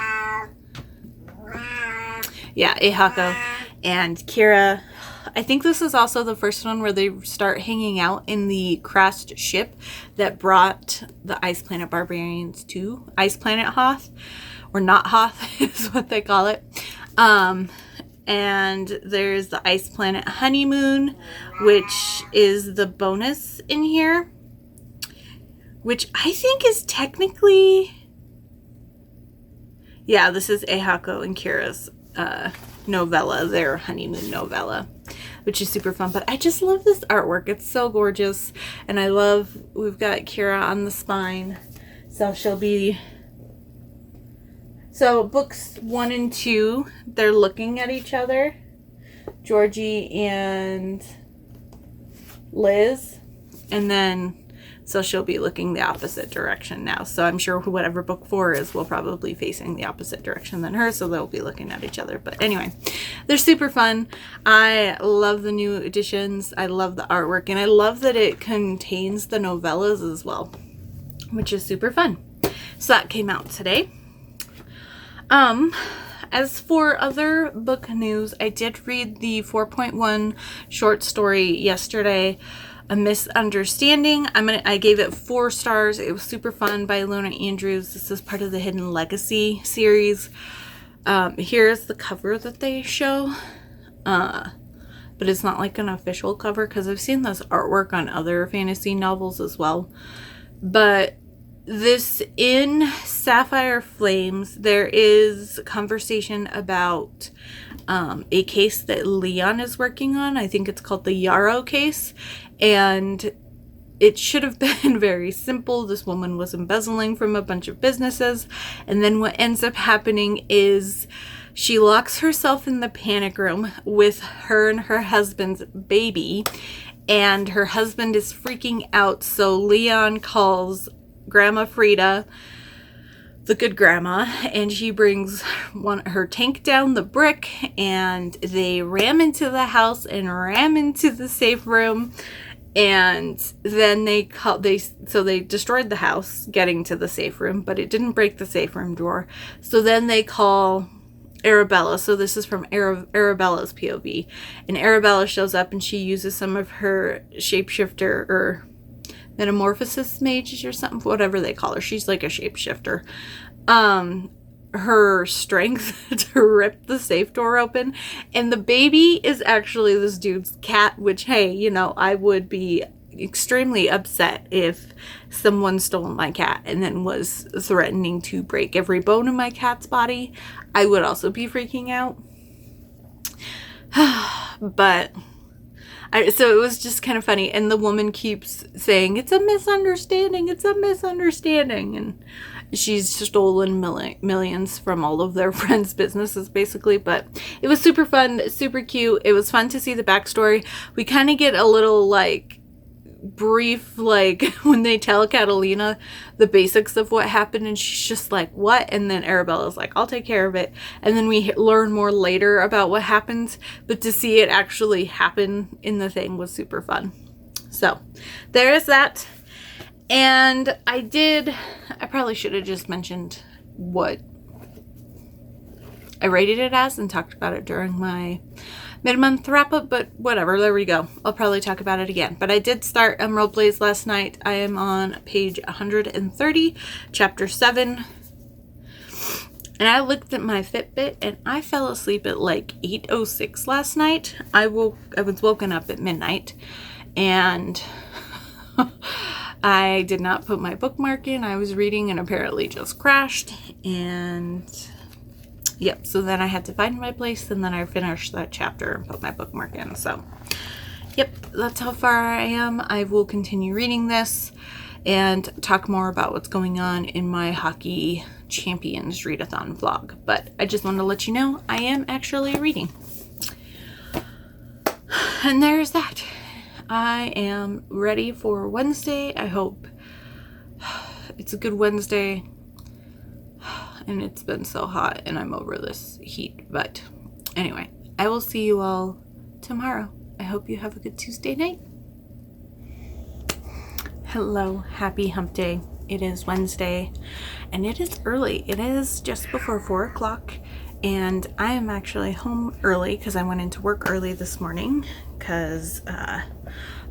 Yeah, Ehako. And Kira. I think this is also the first one where they start hanging out in the crashed ship that brought the Ice Planet Barbarians to Ice Planet Hoth. Or not Hoth is what they call it. And there's the Ice Planet Honeymoon, which is the bonus in here, which I think is technically Yeah, this is Ehako and Kira's novella, their honeymoon novella, which is super fun. But I just love this artwork. It's so gorgeous. And I love, we've got Kira on the spine. So she'll be... So books 1 and 2, they're looking at each other. Georgie and Liz. And then... So she'll be looking the opposite direction now. So I'm sure whatever book 4 is will probably facing the opposite direction than her. So they'll be looking at each other. But anyway, they're super fun. I love the new editions. I love the artwork. And I love that it contains the novellas as well, which is super fun. So that came out today. As for other book news, I did read the 4.1 short story yesterday, A Misunderstanding. I gave it 4 stars. It was super fun by Luna Andrews. This is part of the Hidden Legacy series. Here's the cover that they show. But it's not like an official cover because I've seen this artwork on other fantasy novels as well. But this, in Sapphire Flames, there is conversation about a case that Leon is working on. I think it's called the Yarrow Case. And it should have been very simple. This woman was embezzling from a bunch of businesses. And then what ends up happening is she locks herself in the panic room with her and her husband's baby. And her husband is freaking out. So Leon calls Grandma Frida, the good grandma, and she brings her tank down the brick, and they ram into the house and ram into the safe room. And then they destroyed the house getting to the safe room, but it didn't break the safe room door. So then they call Arabella. So this is from Arabella's POV. And Arabella shows up and she uses some of her shapeshifter or metamorphosis mages or something, whatever they call her. She's like a shapeshifter. Her strength to rip the safe door open, and the baby is actually this dude's cat, which, hey, you know, I would be extremely upset if someone stole my cat and then was threatening to break every bone in my cat's body. I would also be freaking out. But so it was just kind of funny, and the woman keeps saying, it's a misunderstanding, and she's stolen millions from all of their friends' businesses, basically. But it was super fun, super cute. It was fun to see the backstory. We kind of get a little, like, brief, like, when they tell Catalina the basics of what happened, and she's just like, what? And then Arabella's like, I'll take care of it. And then we learn more later about what happened, but to see it actually happen in the thing was super fun. So there is that. And I probably should have just mentioned what I rated it as and talked about it during my mid-month wrap-up, but whatever, there we go. I'll probably talk about it again. But I did start Emerald Blaze last night. I am on page 130, chapter 7. And I looked at my Fitbit and I fell asleep at like 8:06 last night. I was woken up at midnight, and I did not put my bookmark in. I was reading and apparently just crashed. And yep, so then I had to find my place, and then I finished that chapter and put my bookmark in. So yep, that's how far I am. I will continue reading this and talk more about what's going on in my Hockey Champions Readathon vlog. But I just wanted to let you know I am actually reading. And there's that. I am ready for Wednesday. I hope it's a good Wednesday. And it's been so hot and I'm over this heat. But anyway, I will see you all tomorrow. I hope you have a good Tuesday night. Hello, happy hump day. It is Wednesday and it is early. It is just before 4 o'clock. And I am actually home early because I went into work early this morning because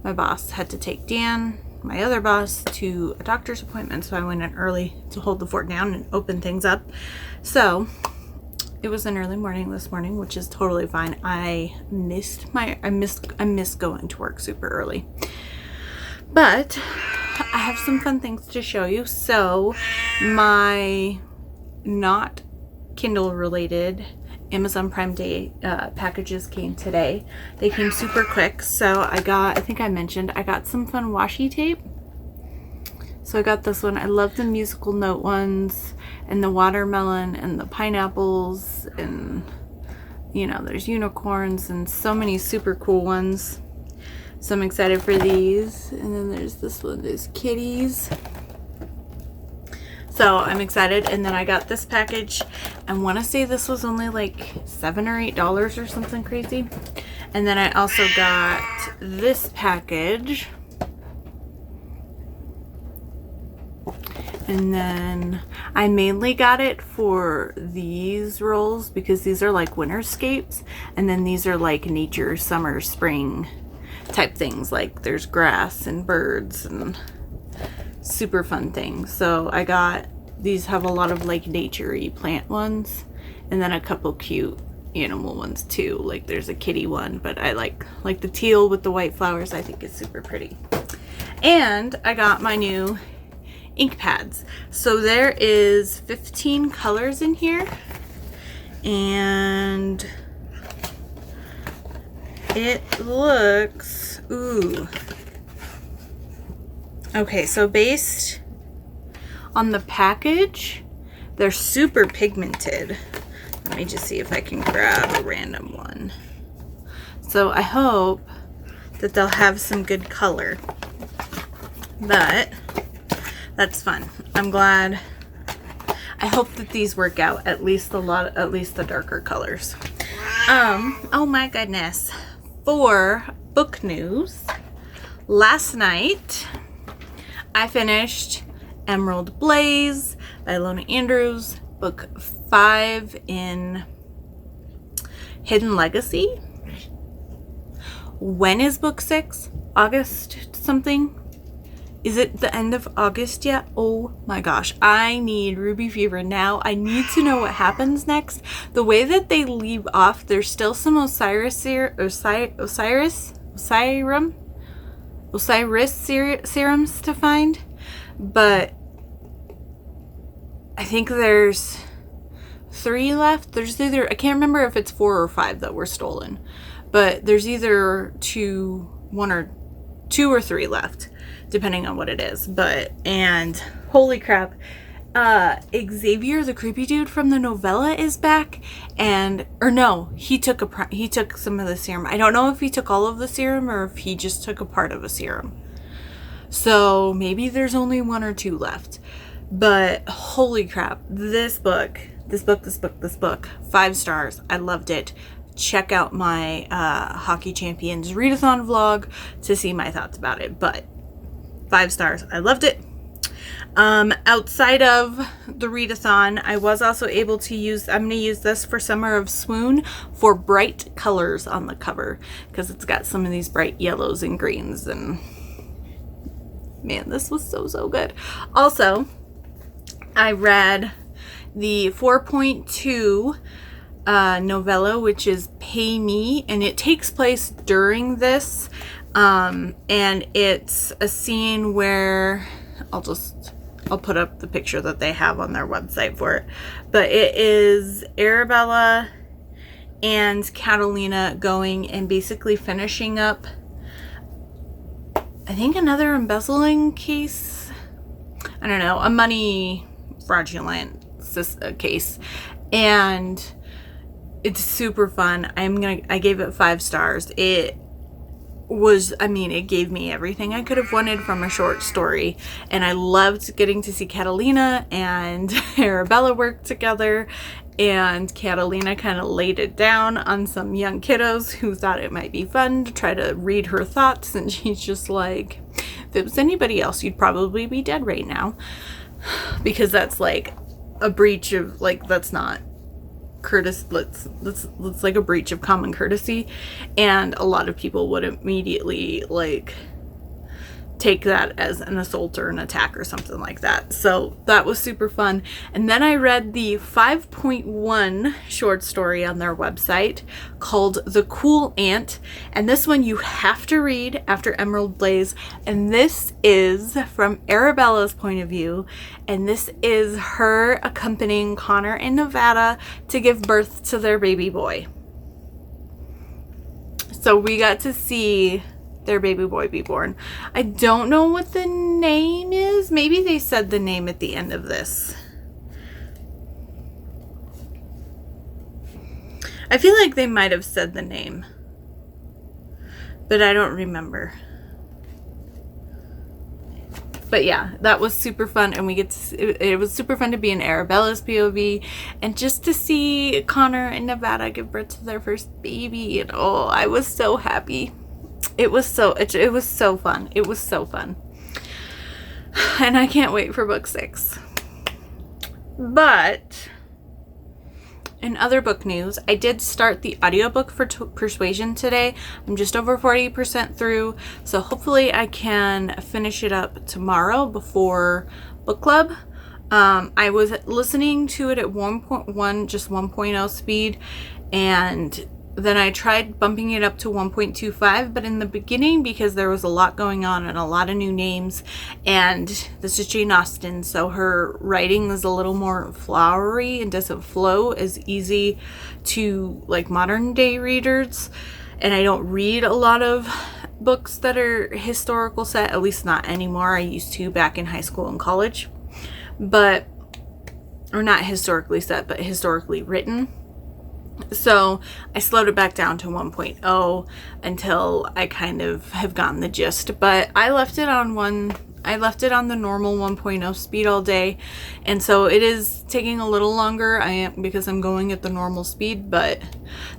my boss had to take Dan, my other boss, to a doctor's appointment. So I went in early to hold the fort down and open things up. So it was an early morning this morning, which is totally fine. I miss going to work super early. But I have some fun things to show you. So my not Kindle related Amazon Prime Day packages came today. They came super quick. So I think I mentioned, I got some fun washi tape. So I got this one. I love the musical note ones and the watermelon and the pineapples, and you know, there's unicorns and so many super cool ones. So I'm excited for these. And then there's this one, there's kitties. So I'm excited. And then I got this package. I want to say this was only like $7 or $8 or something crazy. And then I also got this package. And then I mainly got it for these rolls because these are like winterscapes. And then these are like nature, summer, spring type things. Like there's grass and birds and super fun things. So I got, these have a lot of like nature-y plant ones. And then a couple cute animal ones too. Like there's a kitty one, but I like the teal with the white flowers. I think it's super pretty. And I got my new ink pads. So there is 15 colors in here, and it looks, ooh. Okay, so based on the package, they're super pigmented. Let me just see if I can grab a random one. So I hope that they'll have some good color, but that's fun. I'm glad. I hope that these work out, at least the darker colors. Oh my goodness. For book news, last night I finished Emerald Blaze by Lona Andrews, book 5 in Hidden Legacy. When is book 6? August something? Is it the end of August yet? Oh my gosh, I need Ruby Fever now. I need to know what happens next. The way that they leave off, there's still some Osiris serums to find, but I think there's 3 left. There's either, I can't remember if it's 4 or 5 that were stolen, but there's either 2 or 3 left, depending on what it is. But, and holy crap, Xavier, the creepy dude from the novella, is back. And, or no, he took some of the serum. I don't know if he took all of the serum or if he just took a part of a serum. So maybe there's only 1 or 2 left. But holy crap, this book, 5 stars. I loved it. Check out my Hockey Champions Readathon vlog to see my thoughts about it. But 5 stars. I loved it. Outside of the readathon, I was also able to use, I'm going to use this for Summer of Swoon for bright colors on the cover, because it's got some of these bright yellows and greens, and man, this was so good. Also, I read the 4.2 novella, which is Pay Me, and it takes place during this, and it's a scene where I'll put up the picture that they have on their website for it, but it is Arabella and Catalina going and basically finishing up, I think, another embezzling case. I don't know, a money fraudulent case, and it's super fun. I gave it 5 stars. It was, I mean, it gave me everything I could have wanted from a short story, and I loved getting to see Catalina and Arabella work together, and Catalina kind of laid it down on some young kiddos who thought it might be fun to try to read her thoughts, and she's just like, if it was anybody else, you'd probably be dead right now, because that's like a breach of, like, that's not that's like a breach of common courtesy, and a lot of people would immediately like take that as an assault or an attack or something like that. So that was super fun. And then I read the 5.1 short story on their website called The Cool Ant. And this one you have to read after Emerald Blaze. And this is from Arabella's point of view. And this is her accompanying Connor in Nevada to give birth to their baby boy. So we got to see their baby boy be born. I don't know what the name is. Maybe they said the name at the end of this. I feel like they might have said the name, but I don't remember. But yeah, that was super fun, and we get to it was super fun to be in Arabella's POV and just to see Connor and Nevada give birth to their first baby. And oh, I was so happy. It was so fun. It was so fun. And I can't wait for book 6. But in other book news, I did start the audiobook for Persuasion today. I'm just over 40% through, so hopefully I can finish it up tomorrow before book club. I was listening to it at 1.1, just 1.0 speed, and then I tried bumping it up to 1.25, but in the beginning, because there was a lot going on and a lot of new names, and this is Jane Austen, so her writing is a little more flowery and doesn't flow as easy to like modern day readers. And I don't read a lot of books that are historical set, at least not anymore. I used to back in high school and college, or not historically set, but historically written. So I slowed it back down to 1.0 until I kind of have gotten the gist. But I left it on the normal 1.0 speed all day, and so it is taking a little longer. Because I'm going at the normal speed, but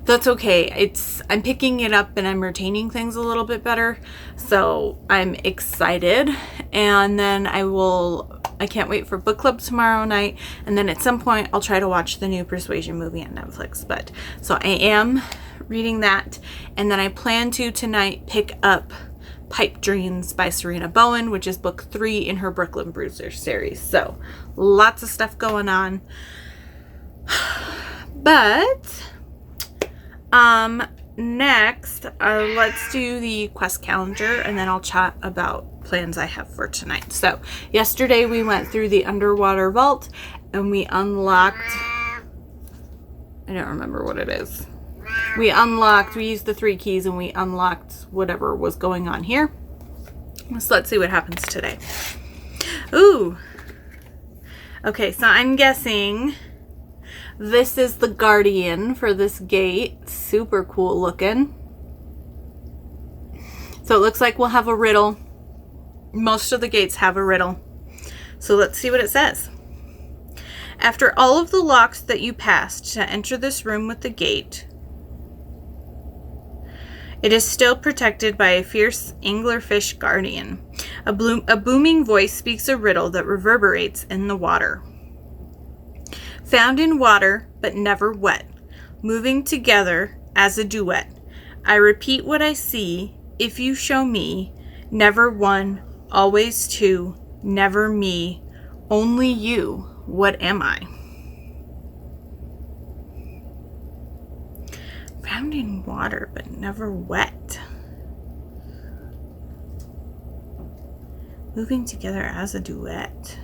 that's okay. I'm picking it up and I'm retaining things a little bit better, so I'm excited. And then I can't wait for book club tomorrow night, and then at some point I'll try to watch the new Persuasion movie on Netflix. But so I am reading that, and then I plan to tonight pick up Pipe Dreams by Serena Bowen, which is book 3 in her Brooklyn Bruiser series. So lots of stuff going on. But next, let's do the quest calendar, and then I'll chat about plans I have for tonight. So yesterday we went through the underwater vault and we unlocked, I don't remember what it is. We used the 3 keys and we unlocked whatever was going on here. So let's see what happens today. Ooh. Okay, so I'm guessing this is the guardian for this gate. Super cool looking. So it looks like we'll have a riddle. Most of the gates have a riddle. So let's see what it says. After all of the locks that you passed to enter this room with the gate, it is still protected by a fierce anglerfish guardian. A booming voice speaks a riddle that reverberates in the water. Found in water, but never wet, moving together as a duet. I repeat what I see, if you show me, never one, always two, never me, only you, what am I? Found in water, but never wet. Moving together as a duet.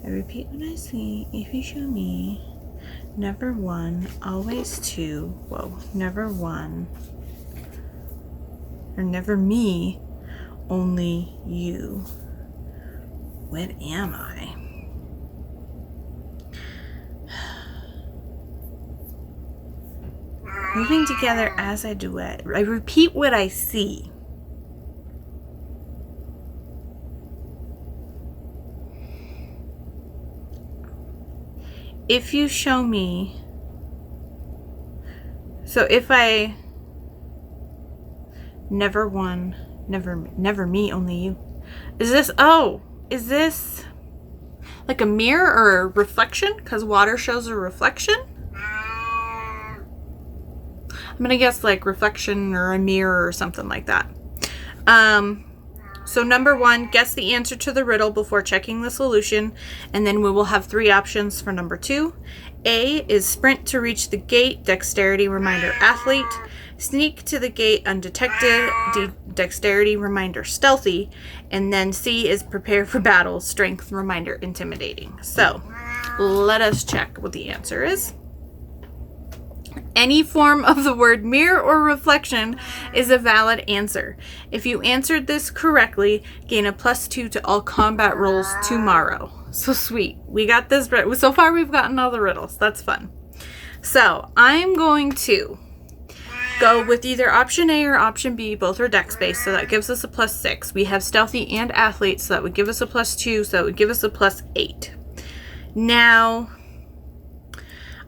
I repeat what I see, if you show me, never one, always two, never one, or never me, only you. What am I? Moving together as I duet. I repeat what I see. If you show me, so if I never one, never me, only you. Is this like a mirror or a reflection? Because water shows a reflection? going to guess like reflection or a mirror or something like that. So number 1, guess the answer to the riddle before checking the solution, and then we will have 3 options for number 2. A is sprint to reach the gate, dexterity, reminder, athlete. Sneak to the gate undetected, dexterity, reminder, stealthy. And then C is prepare for battle, strength, reminder, intimidating. So let us check what the answer is. Any form of the word mirror or reflection is a valid answer. If you answered this correctly, gain a +2 to all combat rolls tomorrow. So sweet. We got this right. So far we've gotten all the riddles. That's fun. So I'm going to go with either option A or option B. Both are dex based, so that gives us a +6. We have stealthy and athlete, so that would give us a +2, so that would give us a +8. Now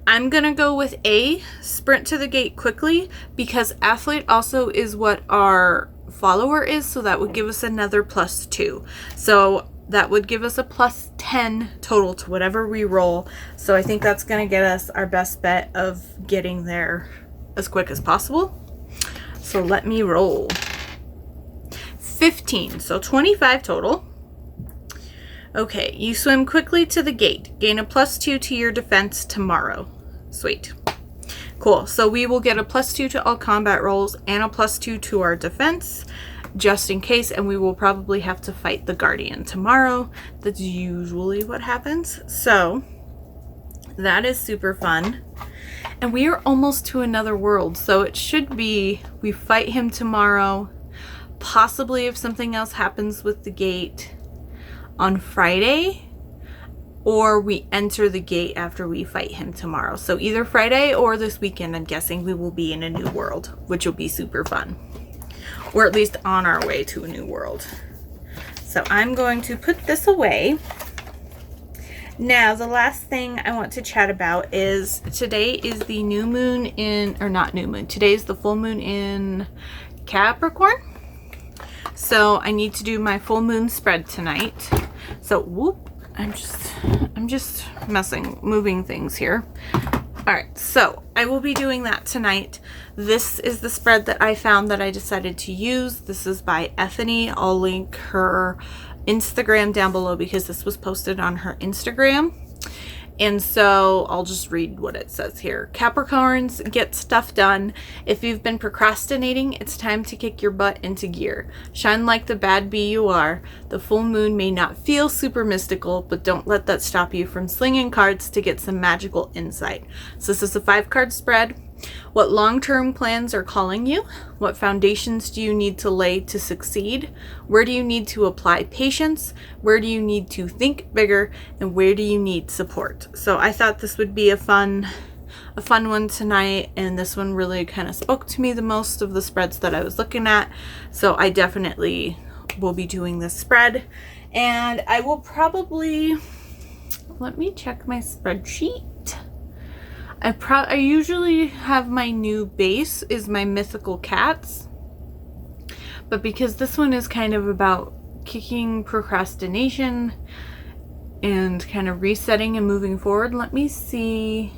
I'm going to go with A, sprint to the gate quickly, because athlete also is what our follower is, so that would give us another +2. So that would give us a +10 total to whatever we roll. So I think that's going to get us our best bet of getting there as quick as possible. So let me roll. 15, so 25 total. Okay, you swim quickly to the gate. Gain a +2 to your defense tomorrow. Sweet. Cool. So we will get a +2 to all combat rolls and a +2 to our defense, just in case, and we will probably have to fight the Guardian tomorrow. That's usually what happens. So that is super fun. And we are almost to another world, so it should be we fight him tomorrow, possibly if something else happens with the gate on Friday, or we enter the gate after we fight him tomorrow. So either Friday or this weekend, I'm guessing we will be in a new world, which will be super fun. Or at least on our way to a new world. So I'm going to put this away. Now, the last thing I want to chat about is today is the new moon in, or not new moon, today is the full moon in Capricorn. So I need to do my full moon spread tonight. So whoop, I'm just moving things here. All right, so I will be doing that tonight. This is the spread that I found that I decided to use. This is by Ethany. I'll link her Instagram down below because this was posted on her Instagram. And so I'll just read what it says here. Capricorns, get stuff done. If you've been procrastinating, it's time to kick your butt into gear. Shine like the bad bee you are. The full moon may not feel super mystical, but don't let that stop you from slinging cards to get some magical insight. So this is a 5-card spread. What long-term plans are calling you? What foundations do you need to lay to succeed? Where do you need to apply patience? Where do you need to think bigger? And where do you need support? So I thought this would be a fun one tonight, and this one really kind of spoke to me the most of the spreads that I was looking at. So I definitely will be doing this spread, and I will probably, let me check my spreadsheet. I usually have my new base is my Mythical cats, but because this one is kind of about kicking procrastination and kind of resetting and moving forward, let me see.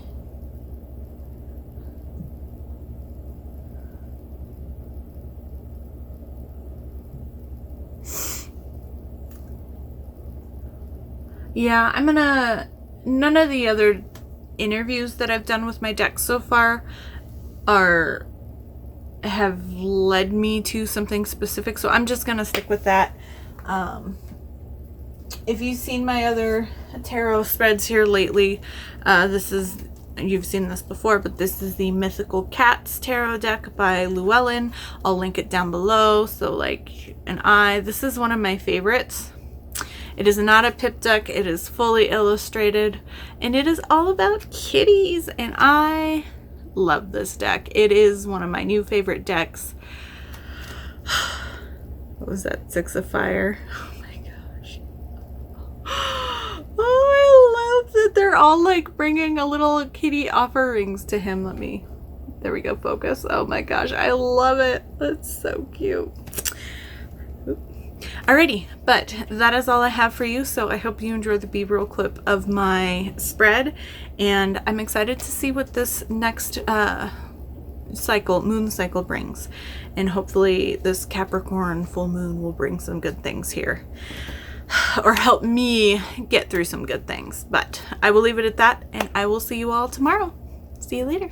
Yeah, none of the other interviews that I've done with my deck so far have led me to something specific, so I'm just gonna stick with that. If you've seen my other tarot spreads here lately, you've seen this before, but this is the Mythical Cats tarot deck by Llewellyn. I'll link it down below. So this is one of my favorites. It is not a pip deck. It is fully illustrated, and it is all about kitties, and I love this deck. It is one of my new favorite decks. What was that? 6 of Fire. Oh my gosh. Oh, I love that they're all like bringing a little kitty offerings to him. There we go, focus. Oh my gosh, I love it. That's so cute. Alrighty, but that is all I have for you, so I hope you enjoyed the B-roll clip of my spread, and I'm excited to see what this next moon cycle brings. And hopefully this Capricorn full moon will bring some good things here. Or help me get through some good things. But I will leave it at that, and I will see you all tomorrow. See you later.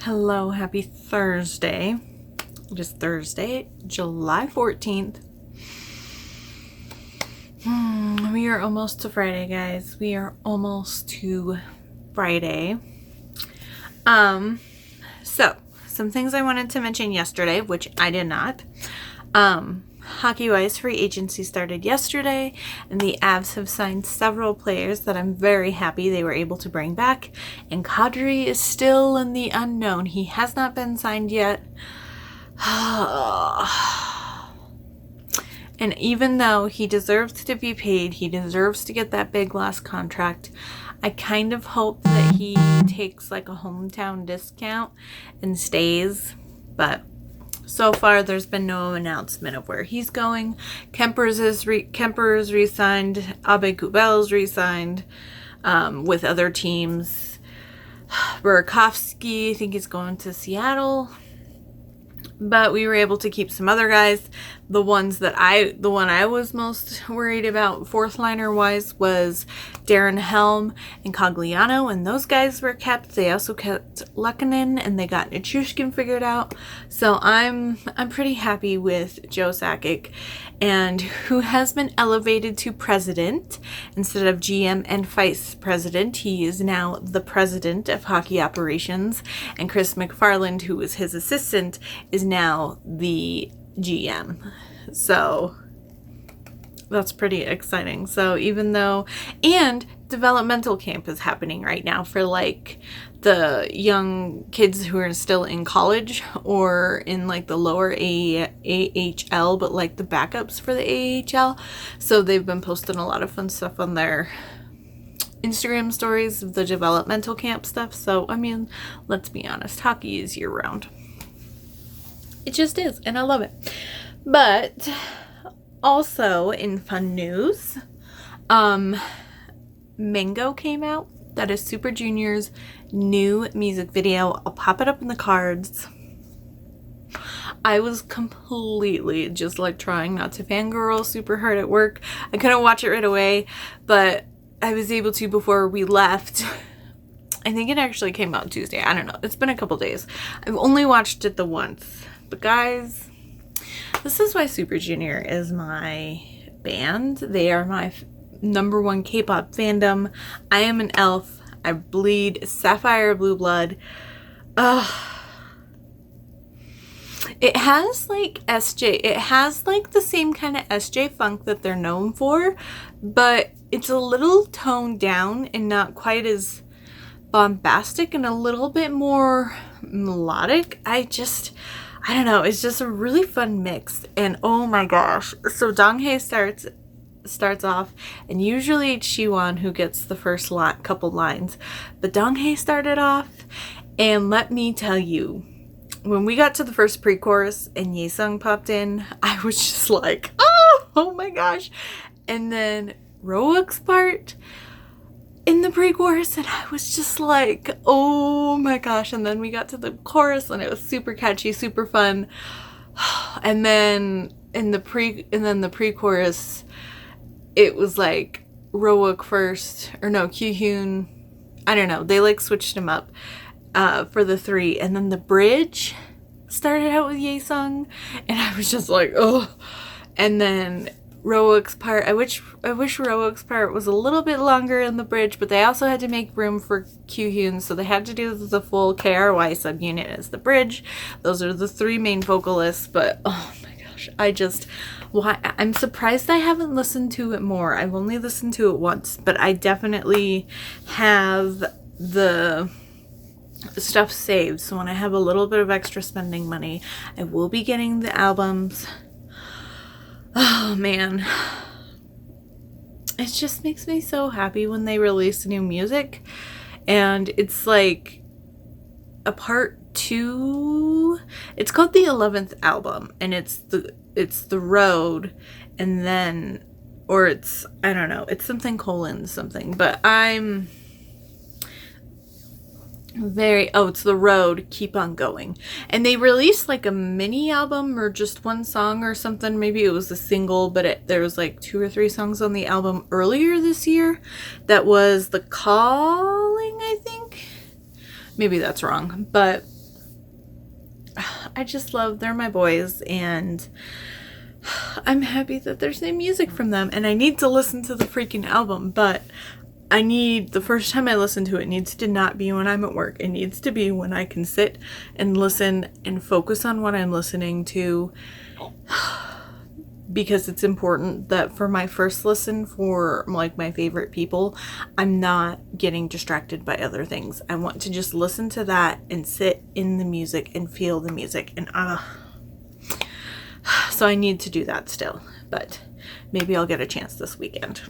Hello, happy Thursday. It is Thursday, July 14th. We are almost to Friday, guys. We are almost to Friday. So some things I wanted to mention yesterday, which I did not. Hockey-wise, free agency started yesterday, and the Avs have signed several players that I'm very happy they were able to bring back. And Kadri is still in the unknown. He has not been signed yet. And even though he deserves to be paid, he deserves to get that big last contract, I kind of hope that he takes like a hometown discount and stays. But so far, there's been no announcement of where he's going. Kemper's re-signed. Abe Kubel's re-signed with other teams. Burakovsky, I think he's going to Seattle. But we were able to keep some other guys. the one I was most worried about fourth liner wise was Darren Helm and Cogliano, and those guys were kept. They also kept Luckinen, and they got Attribution figured out. So I'm pretty happy with Joe Sakic, and who has been elevated to president instead of GM and vice president. He is now the president of hockey operations, and Chris McFarland, who was his assistant, is now the GM. So that's pretty exciting. So even though, and developmental camp is happening right now for like the young kids who are still in college or in like the lower AHL, but like the backups for the AHL. So they've been posting a lot of fun stuff on their Instagram stories of the developmental camp stuff. So I mean, let's be honest, hockey is year round. It just is, and I love it. But also in fun news, Mango came out. That is Super Junior's new music video. I'll pop it up in the cards. I was completely just like trying not to fangirl super hard at work. I couldn't watch it right away, but I was able to before we left. I think it actually came out Tuesday. I don't know. It's been a couple days. I've only watched it the once. But guys, this is why Super Junior is my band. They are my number one K-pop fandom. I am an elf. I bleed sapphire blue blood. It has like SJ. It has like the same kind of SJ funk that they're known for, but it's a little toned down and not quite as bombastic and a little bit more melodic. I don't know, it's just a really fun mix. And oh my gosh, so Donghae starts off, and usually it's Siwon who gets the first couple lines, but Donghae started off, and let me tell you, when we got to the first pre-chorus and Ye-sung popped in, I was just like, oh my gosh. And then Rowook's part in the pre-chorus, and I was just like, oh my gosh. And then we got to the chorus, and it was super catchy, super fun. And then the pre-chorus, it was like Rowook first, or no, Kyuhyun. I don't know. They like switched him up for the three, and then the bridge started out with Ye-sung, and I was just like, oh. And then Rowook's part, I wish Rowook's part was a little bit longer in the bridge, but they also had to make room for Kyuhyun, so they had to do the full KRY subunit as the bridge. Those are the three main vocalists, but oh my gosh, I'm surprised I haven't listened to it more. I've only listened to it once, but I definitely have the stuff saved, so when I have a little bit of extra spending money, I will be getting the albums. Oh man, it just makes me so happy when they release new music. And it's like a part 2. It's called the 11th album, and it's the road, and then, or it's, I don't know, it's something : something, but I'm it's the road, keep on going. And they released like a mini album or just one song or something. Maybe it was a single, but there was like 2 or 3 songs on the album earlier this year. That was The Calling, I think. Maybe that's wrong, but I just love, they're my boys, and I'm happy that there's new music from them. And I need to listen to the freaking album, but the first time I listen to it needs to not be when I'm at work. It needs to be when I can sit and listen and focus on what I'm listening to, because it's important that for my first listen for like my favorite people, I'm not getting distracted by other things. I want to just listen to that and sit in the music and feel the music, and so I need to do that still, but maybe I'll get a chance this weekend.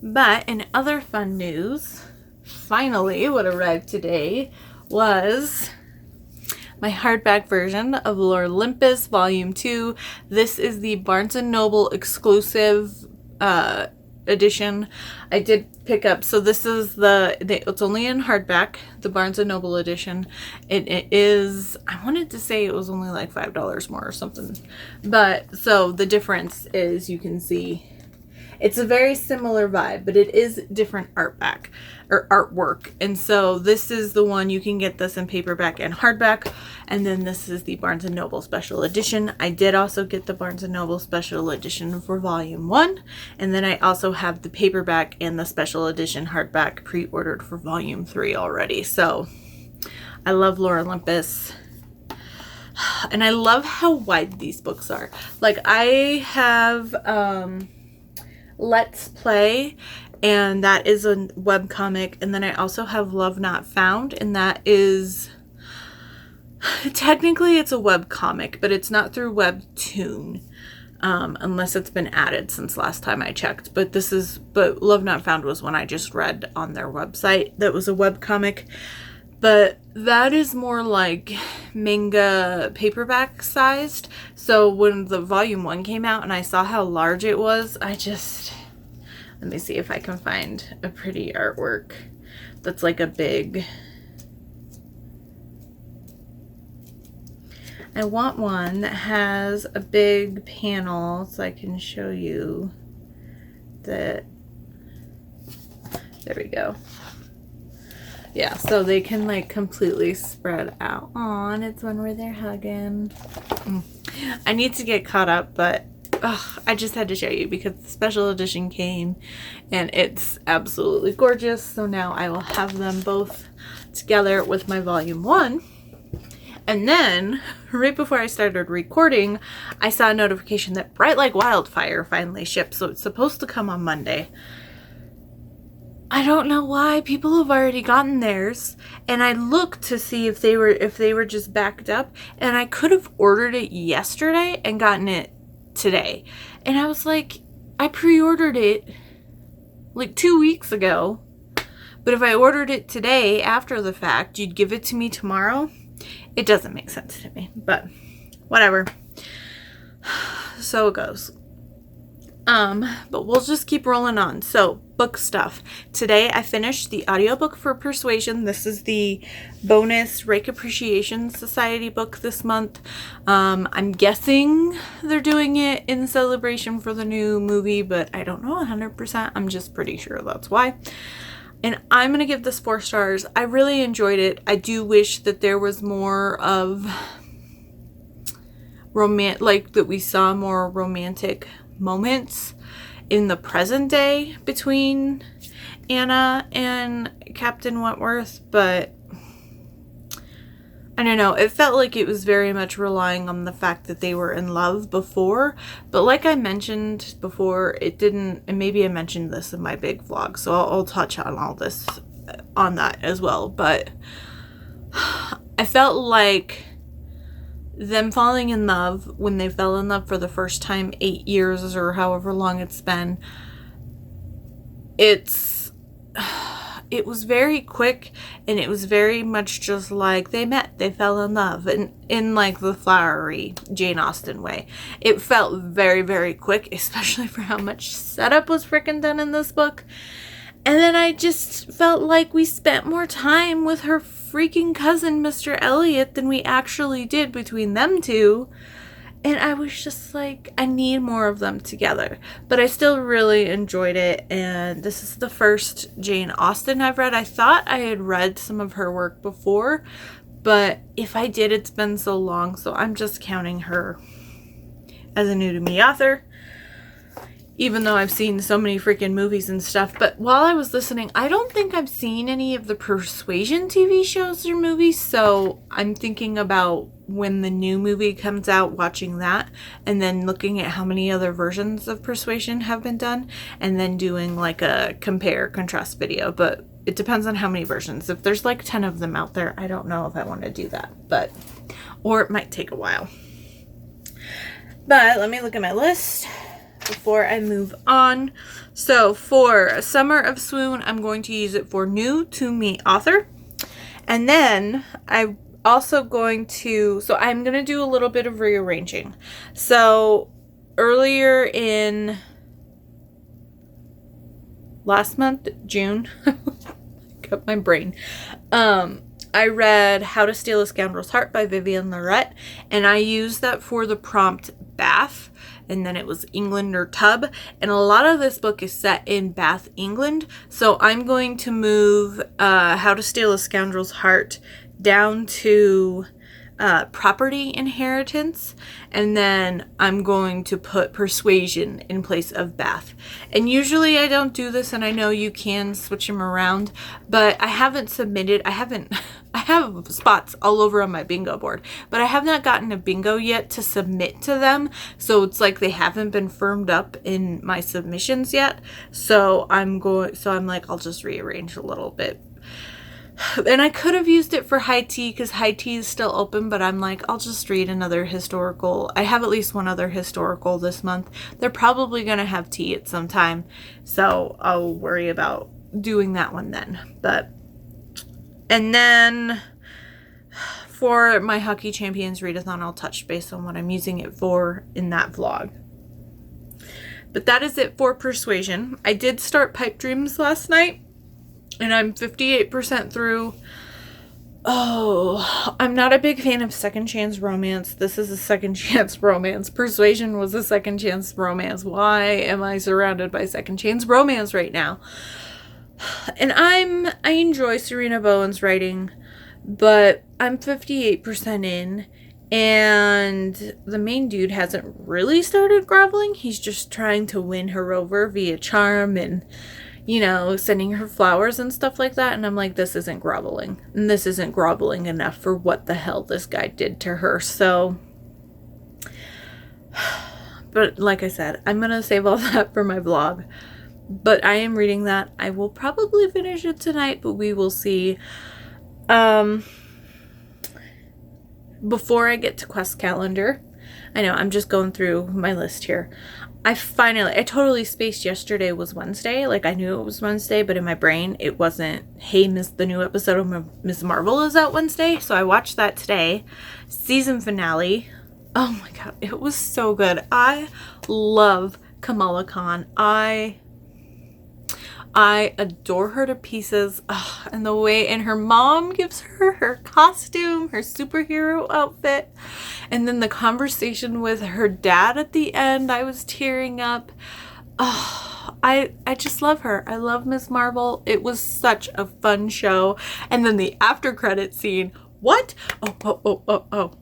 But in other fun news, finally what arrived today was my hardback version of Olympus Volume 2. This is the Barnes & Noble exclusive edition. I did pick up, so this is it's only in hardback, the Barnes & Noble edition. It is, I wanted to say it was only like $5 more or something, but so the difference is, you can see it's a very similar vibe, but it is different artwork. And so this is the one, you can get this in paperback and hardback. And then this is the Barnes & Noble Special Edition. I did also get the Barnes & Noble Special Edition for Volume 1. And then I also have the paperback and the Special Edition hardback pre-ordered for Volume 3 already. So I love Lore Olympus. And I love how wide these books are. Like, I have Let's Play, and that is a webcomic, and then I also have Love Not Found, and that is, technically it's a webcomic, but it's not through Webtoon, unless it's been added since last time I checked. But Love Not Found was one I just read on their website that was a webcomic. But that is more like manga paperback sized. So when the volume 1 came out and I saw how large it was, let me see if I can find a pretty artwork that's like a big, I want one that has a big panel so I can show you that. There we go. Yeah, so they can like completely spread out. Aw, and it's one where they're hugging. I need to get caught up, but I just had to show you because the special edition came and it's absolutely gorgeous. So now I will have them both together with my volume 1. And then right before I started recording, I saw a notification that Bright Like Wildfire finally shipped. So it's supposed to come on Monday. I don't know why people have already gotten theirs, and I looked to see if they were just backed up, and I could have ordered it yesterday and gotten it today. And I was like, I pre-ordered it like 2 weeks ago, but if I ordered it today after the fact, you'd give it to me tomorrow? It doesn't make sense to me, but whatever. So it goes. But we'll just keep rolling on. So, book stuff. Today I finished the audiobook for Persuasion. This is the bonus Rake Appreciation Society book this month. I'm guessing they're doing it in celebration for the new movie, but I don't know 100%. I'm just pretty sure that's why. And I'm going to give this 4 stars. I really enjoyed it. I do wish that there was more of that we saw more romantic moments in the present day between Anna and Captain Wentworth, but I don't know, it felt like it was very much relying on the fact that they were in love before, but like I mentioned before, it didn't, and maybe I mentioned this in my big vlog, so I'll touch on all this on that as well, but I felt like them falling in love when they fell in love for the first time 8 years or however long it's been, it was very quick, and it was very much just like they met, they fell in love, and in like the flowery Jane Austen way. It felt very, very quick, especially for how much setup was freaking done in this book. And then I just felt like we spent more time with her freaking cousin, Mr. Elliot, than we actually did between them two. And I was just like, I need more of them together. But I still really enjoyed it. And this is the first Jane Austen I've read. I thought I had read some of her work before, but if I did, it's been so long. So I'm just counting her as a new to me author, even though I've seen so many freaking movies and stuff. But while I was listening, I don't think I've seen any of the Persuasion TV shows or movies, so I'm thinking about when the new movie comes out, watching that, and then looking at how many other versions of Persuasion have been done, and then doing like a compare-contrast video. But it depends on how many versions. If there's like 10 of them out there, I don't know if I want to do that, or it might take a while. But let me look at my list before I move on. So for Summer of Swoon, I'm going to use it for new to me author. And then I'm also going to, I'm going to do a little bit of rearranging. So earlier in last month, June, got my brain. I read How to Steal a Scoundrel's Heart by Vivian Lorette, and I used that for the prompt Bath, and then it was England or Tub, and a lot of this book is set in Bath, England, so I'm going to move How to Steal a Scoundrel's Heart down to property inheritance, and then I'm going to put persuasion in place of Bath. And usually I don't do this, and I know you can switch them around, but I haven't submitted. I have spots all over on my bingo board, but I have not gotten a bingo yet to submit to them, so it's like they haven't been firmed up in my submissions yet. So I'm like, I'll just rearrange a little bit. And I could have used it for high tea because high tea is still open, but I'm like, I'll just read another historical. I have at least one other historical this month. They're probably going to have tea at some time, so I'll worry about doing that one then. And then for my Hockey Champions Readathon, I'll touch base on what I'm using it for in that vlog. But that is it for persuasion. I did start Pipe Dreams last night, and I'm 58% through. Oh, I'm not a big fan of second chance romance. This is a second chance romance. Persuasion was a second chance romance. Why am I surrounded by second chance romance right now? And I enjoy Serena Bowen's writing, but I'm 58% in, and the main dude hasn't really started groveling. He's just trying to win her over via charm and, you know, sending her flowers and stuff like that. And I'm like, this isn't groveling. And this isn't groveling enough for what the hell this guy did to her. So, but like I said, I'm going to save all that for my vlog. But I am reading that. I will probably finish it tonight, but we will see. Before I get to quest calendar, I know I'm just going through my list here. I totally spaced yesterday was Wednesday. Like, I knew it was Wednesday, but in my brain it wasn't, hey, the new episode of Ms. Marvel is out Wednesday. So I watched that today. Season finale. Oh my god, it was so good. I love Kamala Khan. I adore her to pieces. Ugh, and the way, and her mom gives her her costume, her superhero outfit. And then the conversation with her dad at the end, I was tearing up. Oh, I just love her. I love Ms. Marvel. It was such a fun show. And then the after credit scene. What? Oh.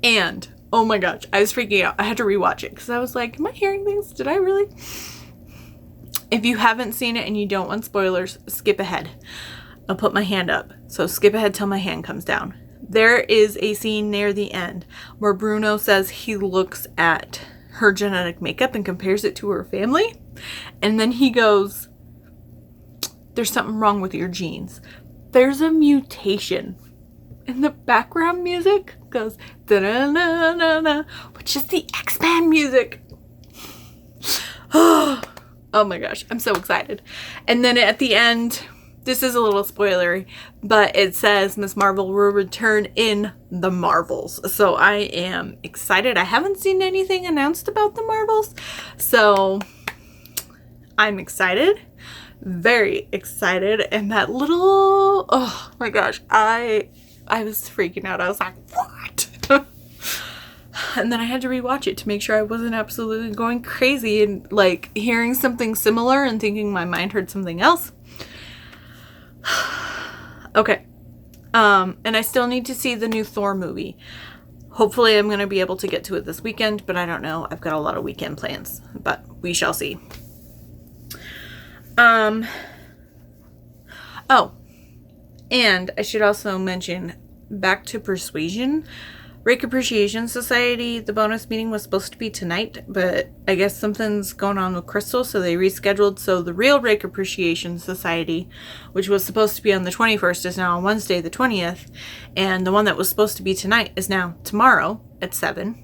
And, oh my gosh, I was freaking out. I had to rewatch it because I was like, am I hearing things? Did I really? If you haven't seen it and you don't want spoilers, skip ahead. I'll put my hand up. So skip ahead till my hand comes down. There is a scene near the end where Bruno says he looks at her genetic makeup and compares it to her family. And then he goes, there's something wrong with your genes. There's a mutation. And the background music goes, da-na-na-na-na, which is the X-Men music. Oh my gosh, I'm so excited. And then at the end, this is a little spoilery, but it says Ms. Marvel will return in the Marvels. So I am excited. I haven't seen anything announced about the Marvels, so I'm excited. Very excited. And that little, oh my gosh, I was freaking out. I was like, what? And then I had to rewatch it to make sure I wasn't absolutely going crazy and like hearing something similar and thinking my mind heard something else. Okay. And I still need to see the new Thor movie. Hopefully I'm going to be able to get to it this weekend, but I don't know. I've got a lot of weekend plans, but we shall see. Oh, and I should also mention, back to persuasion. Rake Appreciation Society, the bonus meeting was supposed to be tonight, but I guess something's going on with Crystal, so they rescheduled. So the real Rake Appreciation Society, which was supposed to be on the 21st, is now on Wednesday the 20th. And the one that was supposed to be tonight is now tomorrow at 7.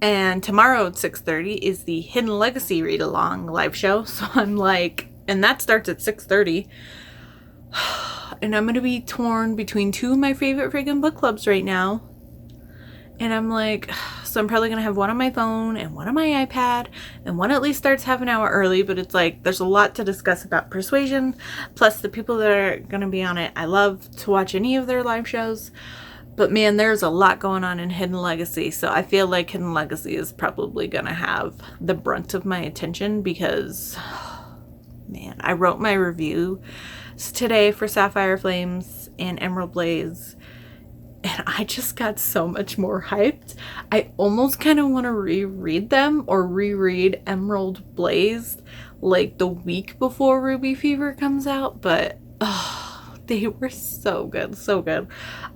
And tomorrow at 6:30 is the Hidden Legacy read-along live show. So I'm like, and that starts at 6:30. And I'm going to be torn between two of my favorite friggin' book clubs right now. And I'm like, So I'm probably going to have one on my phone and one on my iPad, and one at least starts half an hour early, but it's like there's a lot to discuss about Persuasion. Plus the people that are going to be on it, I love to watch any of their live shows. But man, there's a lot going on in Hidden Legacy. So I feel like Hidden Legacy is probably going to have the brunt of my attention because, man, I wrote my review today for Sapphire Flames and Emerald Blaze, and I just got so much more hyped. I almost kind of want to reread them or reread Emerald Blaze like the week before Ruby Fever comes out, but they were so good, so good.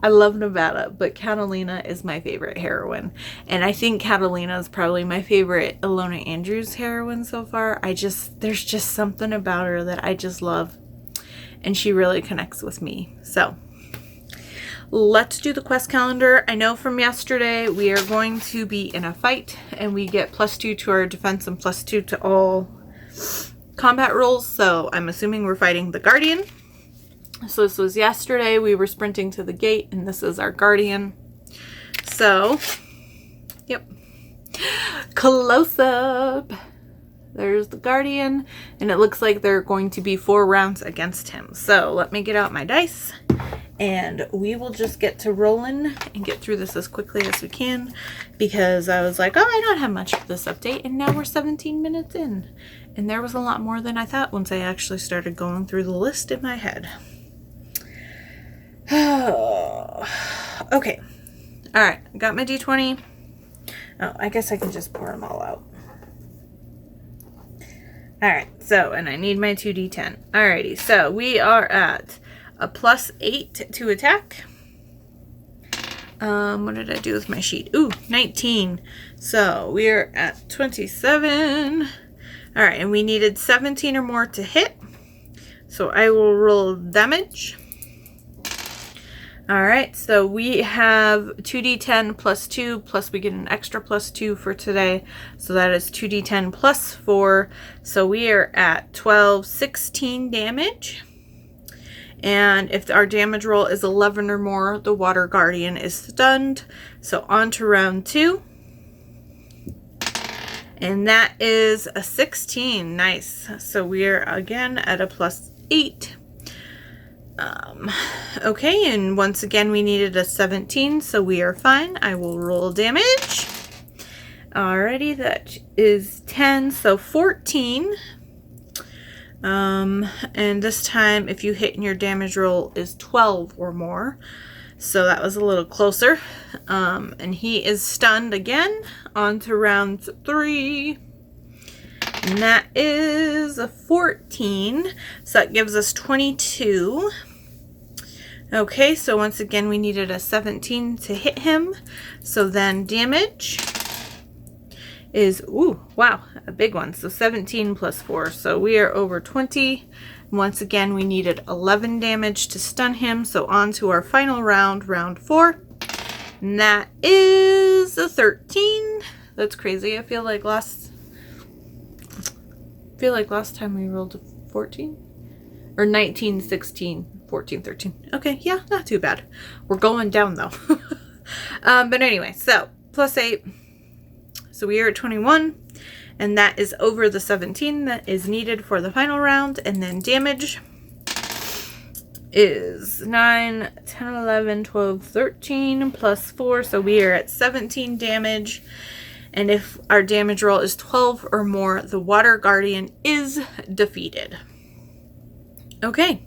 I love Nevada, but Catalina is my favorite heroine. And I think Catalina is probably my favorite Ilona Andrews heroine so far. There's just something about her that I just love. And she really connects with me. So let's do the quest calendar. I know from yesterday we are going to be in a fight. And we get +2 to our defense and +2 to all combat rolls. So I'm assuming we're fighting the Guardian. So this was yesterday. We were sprinting to the gate, and this is our Guardian. So, yep. Close up. There's the Guardian, and it looks like there are going to be 4 rounds against him. So let me get out my dice, and we will just get to rolling and get through this as quickly as we can, because I was like, oh, I don't have much for this update, and now we're 17 minutes in. And there was a lot more than I thought once I actually started going through the list in my head. Okay. All right. Got my D20. Oh, I guess I can just pour them all out. All right. So, and I need my 2D10. Alrighty. So we are at a +8 to attack. What did I do with my sheet? Ooh, 19. So we are at 27. All right. And we needed 17 or more to hit. So I will roll damage. All right, so we have 2d10 +2, plus we get an extra +2 for today. So that is 2d10 +4. So we are at 12, 16 damage. And if our damage roll is 11 or more, the Water Guardian is stunned. So on to round 2. And that is a 16. Nice. So we are again at a +8. Okay, and once again we needed a 17, so we are fine. I will roll damage. Alrighty, that is 10, so 14. And this time if you hit and your damage roll is 12 or more, so that was a little closer. And he is stunned again. On to round 3. And that is a 14. So that gives us 22. Okay, so once again we needed a 17 to hit him. So then damage is, ooh, wow, a big one. So 17 +4. So we are over 20. Once again we needed 11 damage to stun him. So on to our final round, round 4. And that is a 13. That's crazy. I feel like last time we rolled a 14 or 19, 16, 14, 13. Okay, yeah, not too bad. We're going down though. But anyway, so +8. So we are at 21, and that is over the 17 that is needed for the final round. And then damage is 9, 10, 11, 12, 13 +4. So we are at 17 damage. And if our damage roll is 12 or more, the Water Guardian is defeated. Okay.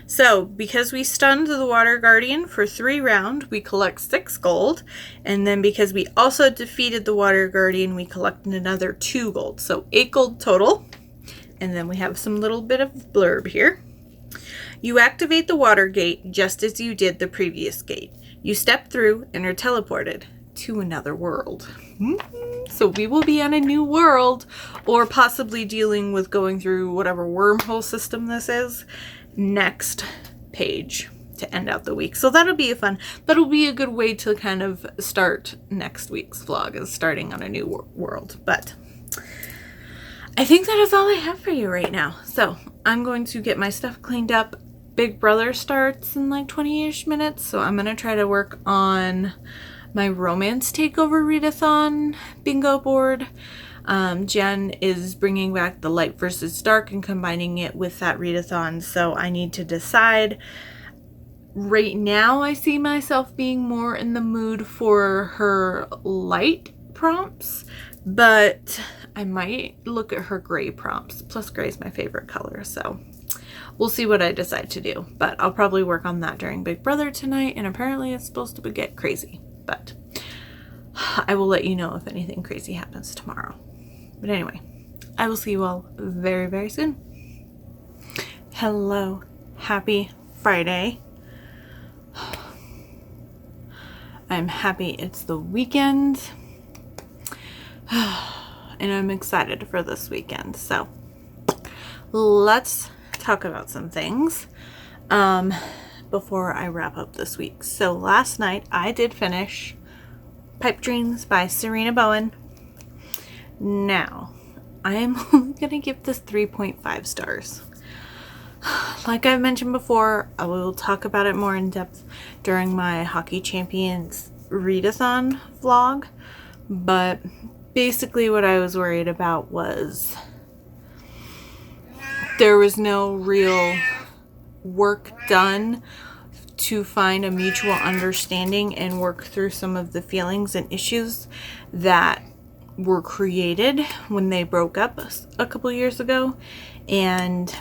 So, because we stunned the Water Guardian for 3 rounds, we collect 6 gold. And then because we also defeated the Water Guardian, we collected another 2 gold. So 8 gold total. And then we have some little bit of blurb here. You activate the water gate just as you did the previous gate. You step through and are teleported to another world. So we will be on a new world, or possibly dealing with going through whatever wormhole system this is next page to end out the week. So that'll be that'll be a good way to kind of start next week's vlog, is starting on a new world. But I think that is all I have for you right now. So I'm going to get my stuff cleaned up. Big Brother starts in like 20-ish minutes, so I'm going to try to work on my romance takeover readathon bingo board. Jen is bringing back the light versus dark and combining it with that readathon, so I need to decide. Right now I see myself being more in the mood for her light prompts, but I might look at her gray prompts. Plus gray is my favorite color, so we'll see what I decide to do. But I'll probably work on that during Big Brother tonight, and apparently it's supposed to get crazy. But I will let you know if anything crazy happens tomorrow. But anyway, I will see you all very, very soon. Hello. Happy Friday. I'm happy it's the weekend. And I'm excited for this weekend. So let's talk about some things before I wrap up this week. So last night I did finish Pipe Dreams by Serena Bowen. Now I am only gonna give this 3.5 stars. Like I've mentioned before, I will talk about it more in depth during my Hockey Champions Readathon vlog, but basically what I was worried about was there was no real work done to find a mutual understanding and work through some of the feelings and issues that were created when they broke up a couple years ago. And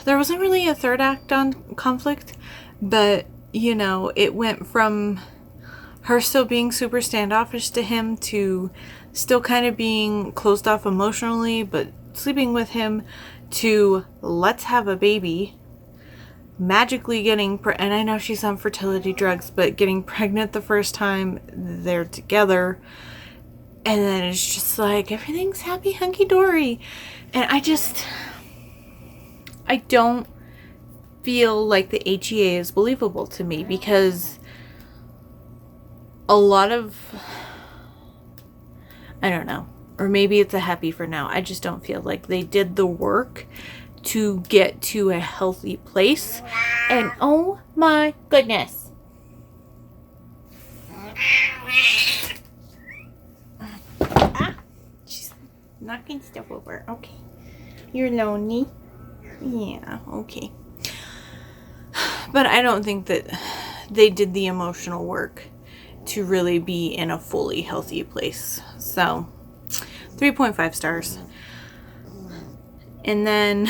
there wasn't really a third act on conflict, but you know, it went from her still being super standoffish to him to still kind of being closed off emotionally but sleeping with him to let's have a baby, magically getting and I know she's on fertility drugs, but getting pregnant the first time they're together, and then it's just like everything's happy hunky-dory. And I don't feel like the HEA is believable to me, because a lot of, I don't know, or maybe it's a happy for now. I just don't feel like they did the work to get to a healthy place. And oh my goodness. Ah, she's knocking stuff over. Okay. You're lonely? Yeah, okay. But I don't think that they did the emotional work to really be in a fully healthy place. So 3.5 stars. And then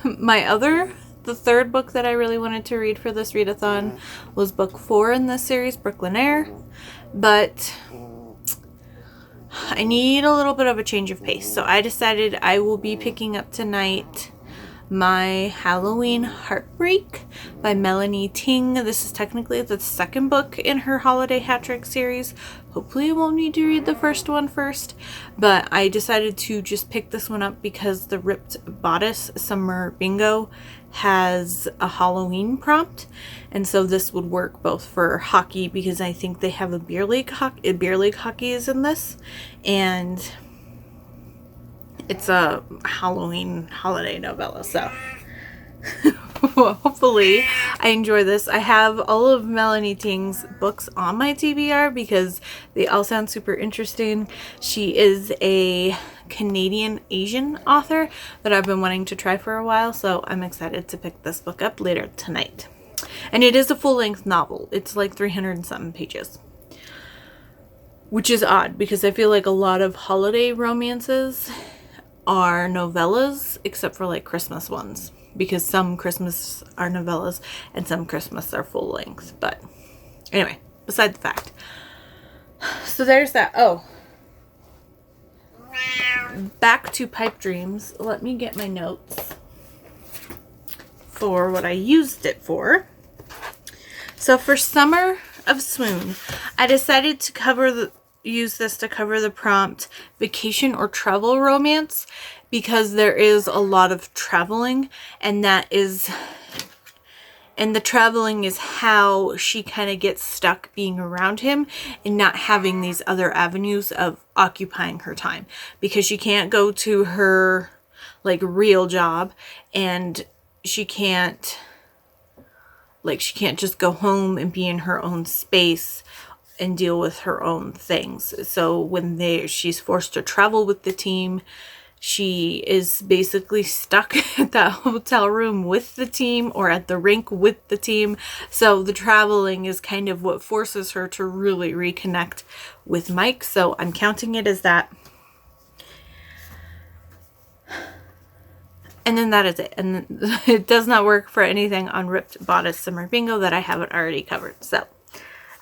the third book that I really wanted to read for this readathon was book 4 in this series, Brooklyn Air. But I need a little bit of a change of pace. So I decided I will be picking up tonight My Halloween Heartbreak by Melanie Ting. This is technically the second book in her Holiday Hat Trick series. Hopefully I won't need to read the first one first, but I decided to just pick this one up because the Ripped Bodice Summer Bingo has a Halloween prompt, and so this would work both for hockey, because I think they have a beer league hockey is in this, and it's a Halloween holiday novella, so well, hopefully I enjoy this. I have all of Melanie Ting's books on my TBR because they all sound super interesting. She is a Canadian Asian author that I've been wanting to try for a while, so I'm excited to pick this book up later tonight. And it is a full-length novel. It's like 300 and something pages. Which is odd because I feel like a lot of holiday romances are novellas, except for like Christmas ones, because some Christmas are novellas and some Christmas are full length. But anyway, beside the fact. So there's that. Oh, back to Pipe Dreams. Let me get my notes for what I used it for. So for Summer of Swoon, I decided to use this to cover the prompt vacation or travel romance, because there is a lot of traveling, and the traveling is how she kind of gets stuck being around him and not having these other avenues of occupying her time, because she can't go to her like real job, and she can't Like, she can't just go home and be in her own space and deal with her own things. So when she's forced to travel with the team, she is basically stuck at that hotel room with the team or at the rink with the team. So the traveling is kind of what forces her to really reconnect with Mike. So I'm counting it as that. And then that is it. And it does not work for anything on Ripped Bodice Summer Bingo that I haven't already covered. So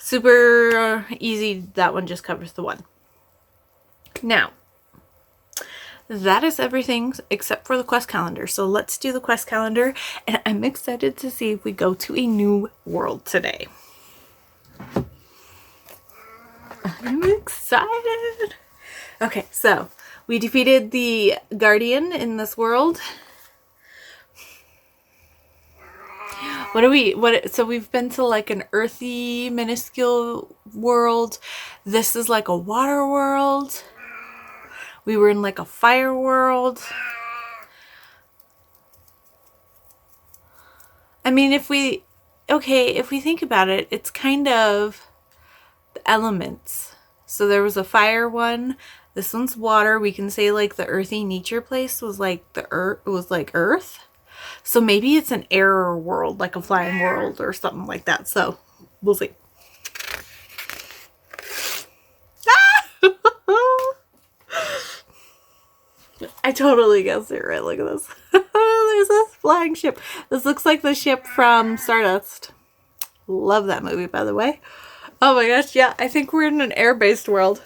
super easy. That one just covers the one. Now, that is everything except for the quest calendar. So let's do the quest calendar. And I'm excited to see if we go to a new world today. I'm excited. Okay, so we defeated the Guardian in this world. So we've been to like an earthy, minuscule world. This is like a water world. We were in like a fire world. I mean, if we think about it, it's kind of the elements. So there was a fire one. This one's water. We can say like the earthy nature place was like earth. So maybe it's an air world, like a flying world or something like that. So we'll see. I totally guessed it right. Look at this. There's this flying ship. This looks like the ship from Stardust. Love that movie, by the way. Oh my gosh, yeah. I think we're in an air-based world.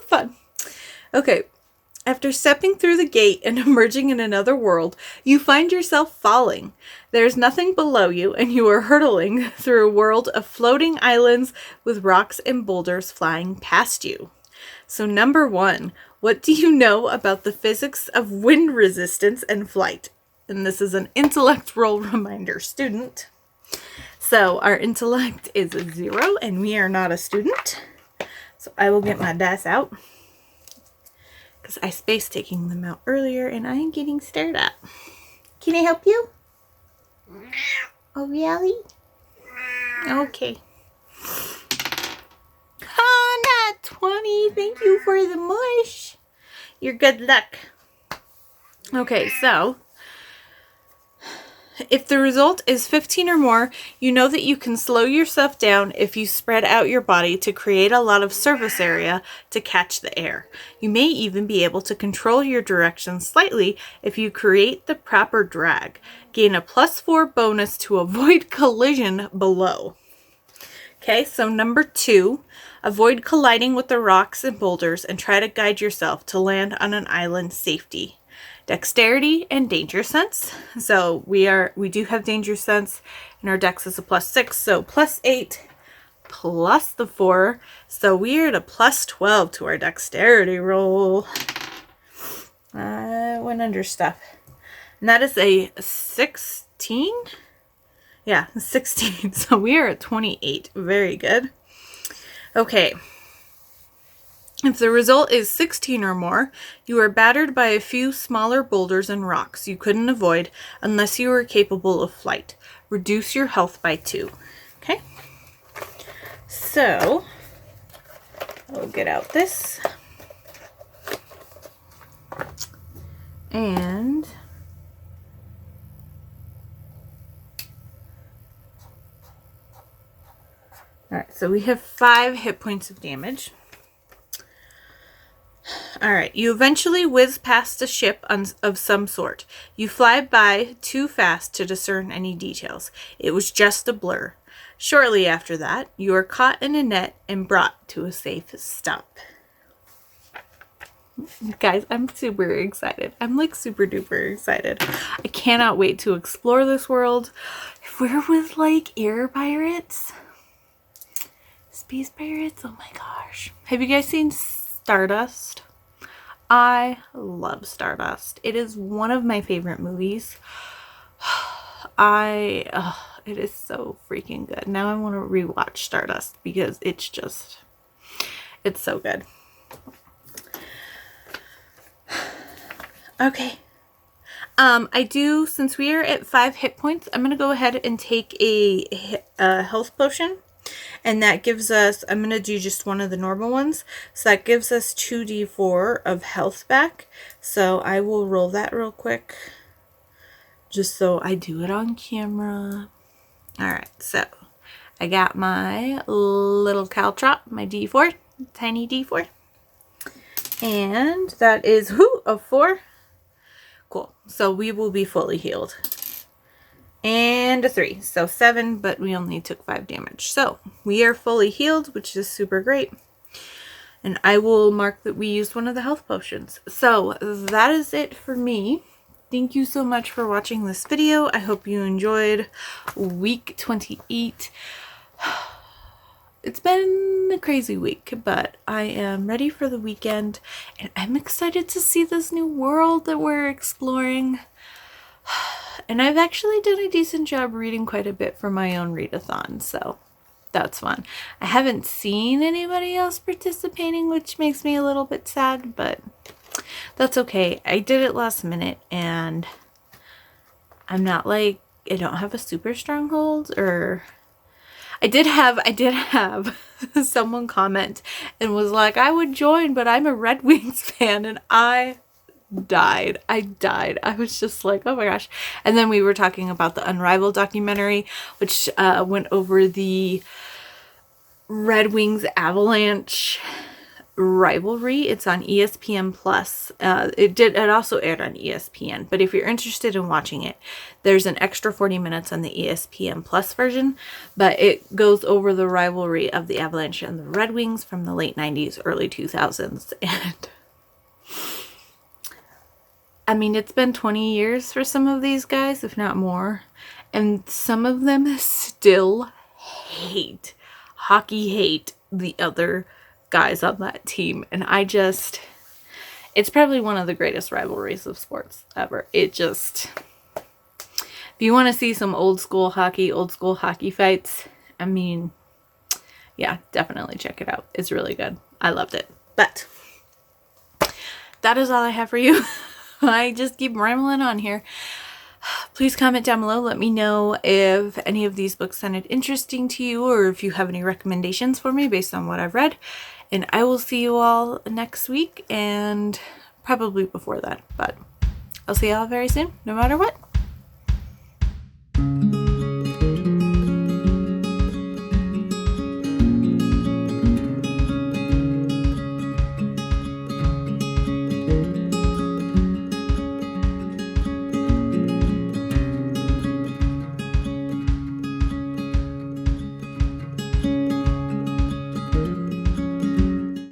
Fun. Okay. After stepping through the gate and emerging in another world, you find yourself falling. There's nothing below you, and you are hurtling through a world of floating islands with rocks and boulders flying past you. So number 1, what do you know about the physics of wind resistance and flight? And this is an intellect roll reminder, student. So our intellect is 0, and we are not a student. So I will get my dice out, because I spaced taking them out earlier, and I am getting stared at. Can I help you? Oh, really? Okay. Oh, not 20. Thank you for the mush. Your good luck. Okay, so if the result is 15 or more, you know that you can slow yourself down if you spread out your body to create a lot of surface area to catch the air. You may even be able to control your direction slightly if you create the proper drag. Gain a +4 bonus to avoid collision below. Okay, so number 2, avoid colliding with the rocks and boulders and try to guide yourself to land on an island safety. Dexterity and danger sense. So we do have danger sense, and our dex is a +6, so +8 plus the 4. So we are at a +12 to our dexterity roll. I went under stuff. And that is a 16? Yeah, 16. So we are at 28. Very good. Okay. If the result is 16 or more, you are battered by a few smaller boulders and rocks you couldn't avoid unless you were capable of flight. Reduce your health by 2. Okay? So, I'll get out this. And alright, so we have 5 hit points of damage. Alright, you eventually whiz past a ship of some sort. You fly by too fast to discern any details. It was just a blur. Shortly after that, you are caught in a net and brought to a safe stop. Guys, I'm super excited. I'm like super duper excited. I cannot wait to explore this world. If we're with like air pirates, space pirates, oh my gosh. Have you guys seen Stardust? I love Stardust. It is one of my favorite movies. It is so freaking good. Now I want to rewatch Stardust because it's so good. Okay. I do, since we are at 5 hit points, I'm going to go ahead and take a health potion. And that gives us, I'm going to do just one of the normal ones. So that gives us 2d4 of health back. So I will roll that real quick. Just so I do it on camera. Alright, so I got my little caltrop, my d4, tiny d4. And that is, a 4. Cool. So we will be fully healed. And a 3. So 7, but we only took 5 damage. So we are fully healed, which is super great. And I will mark that we used one of the health potions. So that is it for me. Thank you so much for watching this video. I hope you enjoyed week 28. It's been a crazy week, but I am ready for the weekend. And I'm excited to see this new world that we're exploring. And I've actually done a decent job reading quite a bit for my own readathon, so that's fun. I haven't seen anybody else participating, which makes me a little bit sad, but that's okay. I did it last minute, and I'm not like, I don't have a super stronghold, or I did have someone comment and was like, I would join, but I'm a Red Wings fan, and I died. I was just like, oh my gosh. And then we were talking about the Unrivaled documentary, which went over the Red Wings Avalanche rivalry. It's on ESPN Plus. It also aired on ESPN, but if you're interested in watching it, there's an extra 40 minutes on the ESPN Plus version, but it goes over the rivalry of the Avalanche and the Red Wings from the late 90s, early 2000s. And I mean, it's been 20 years for some of these guys, if not more. And some of them still hate the other guys on that team. And it's probably one of the greatest rivalries of sports ever. If you want to see some old school hockey fights, I mean, yeah, definitely check it out. It's really good. I loved it. But that is all I have for you. I just keep rambling on here. Please comment down below. Let me know if any of these books sounded interesting to you, or if you have any recommendations for me based on what I've read. And I will see you all next week, and probably before that. But I'll see you all very soon, no matter what.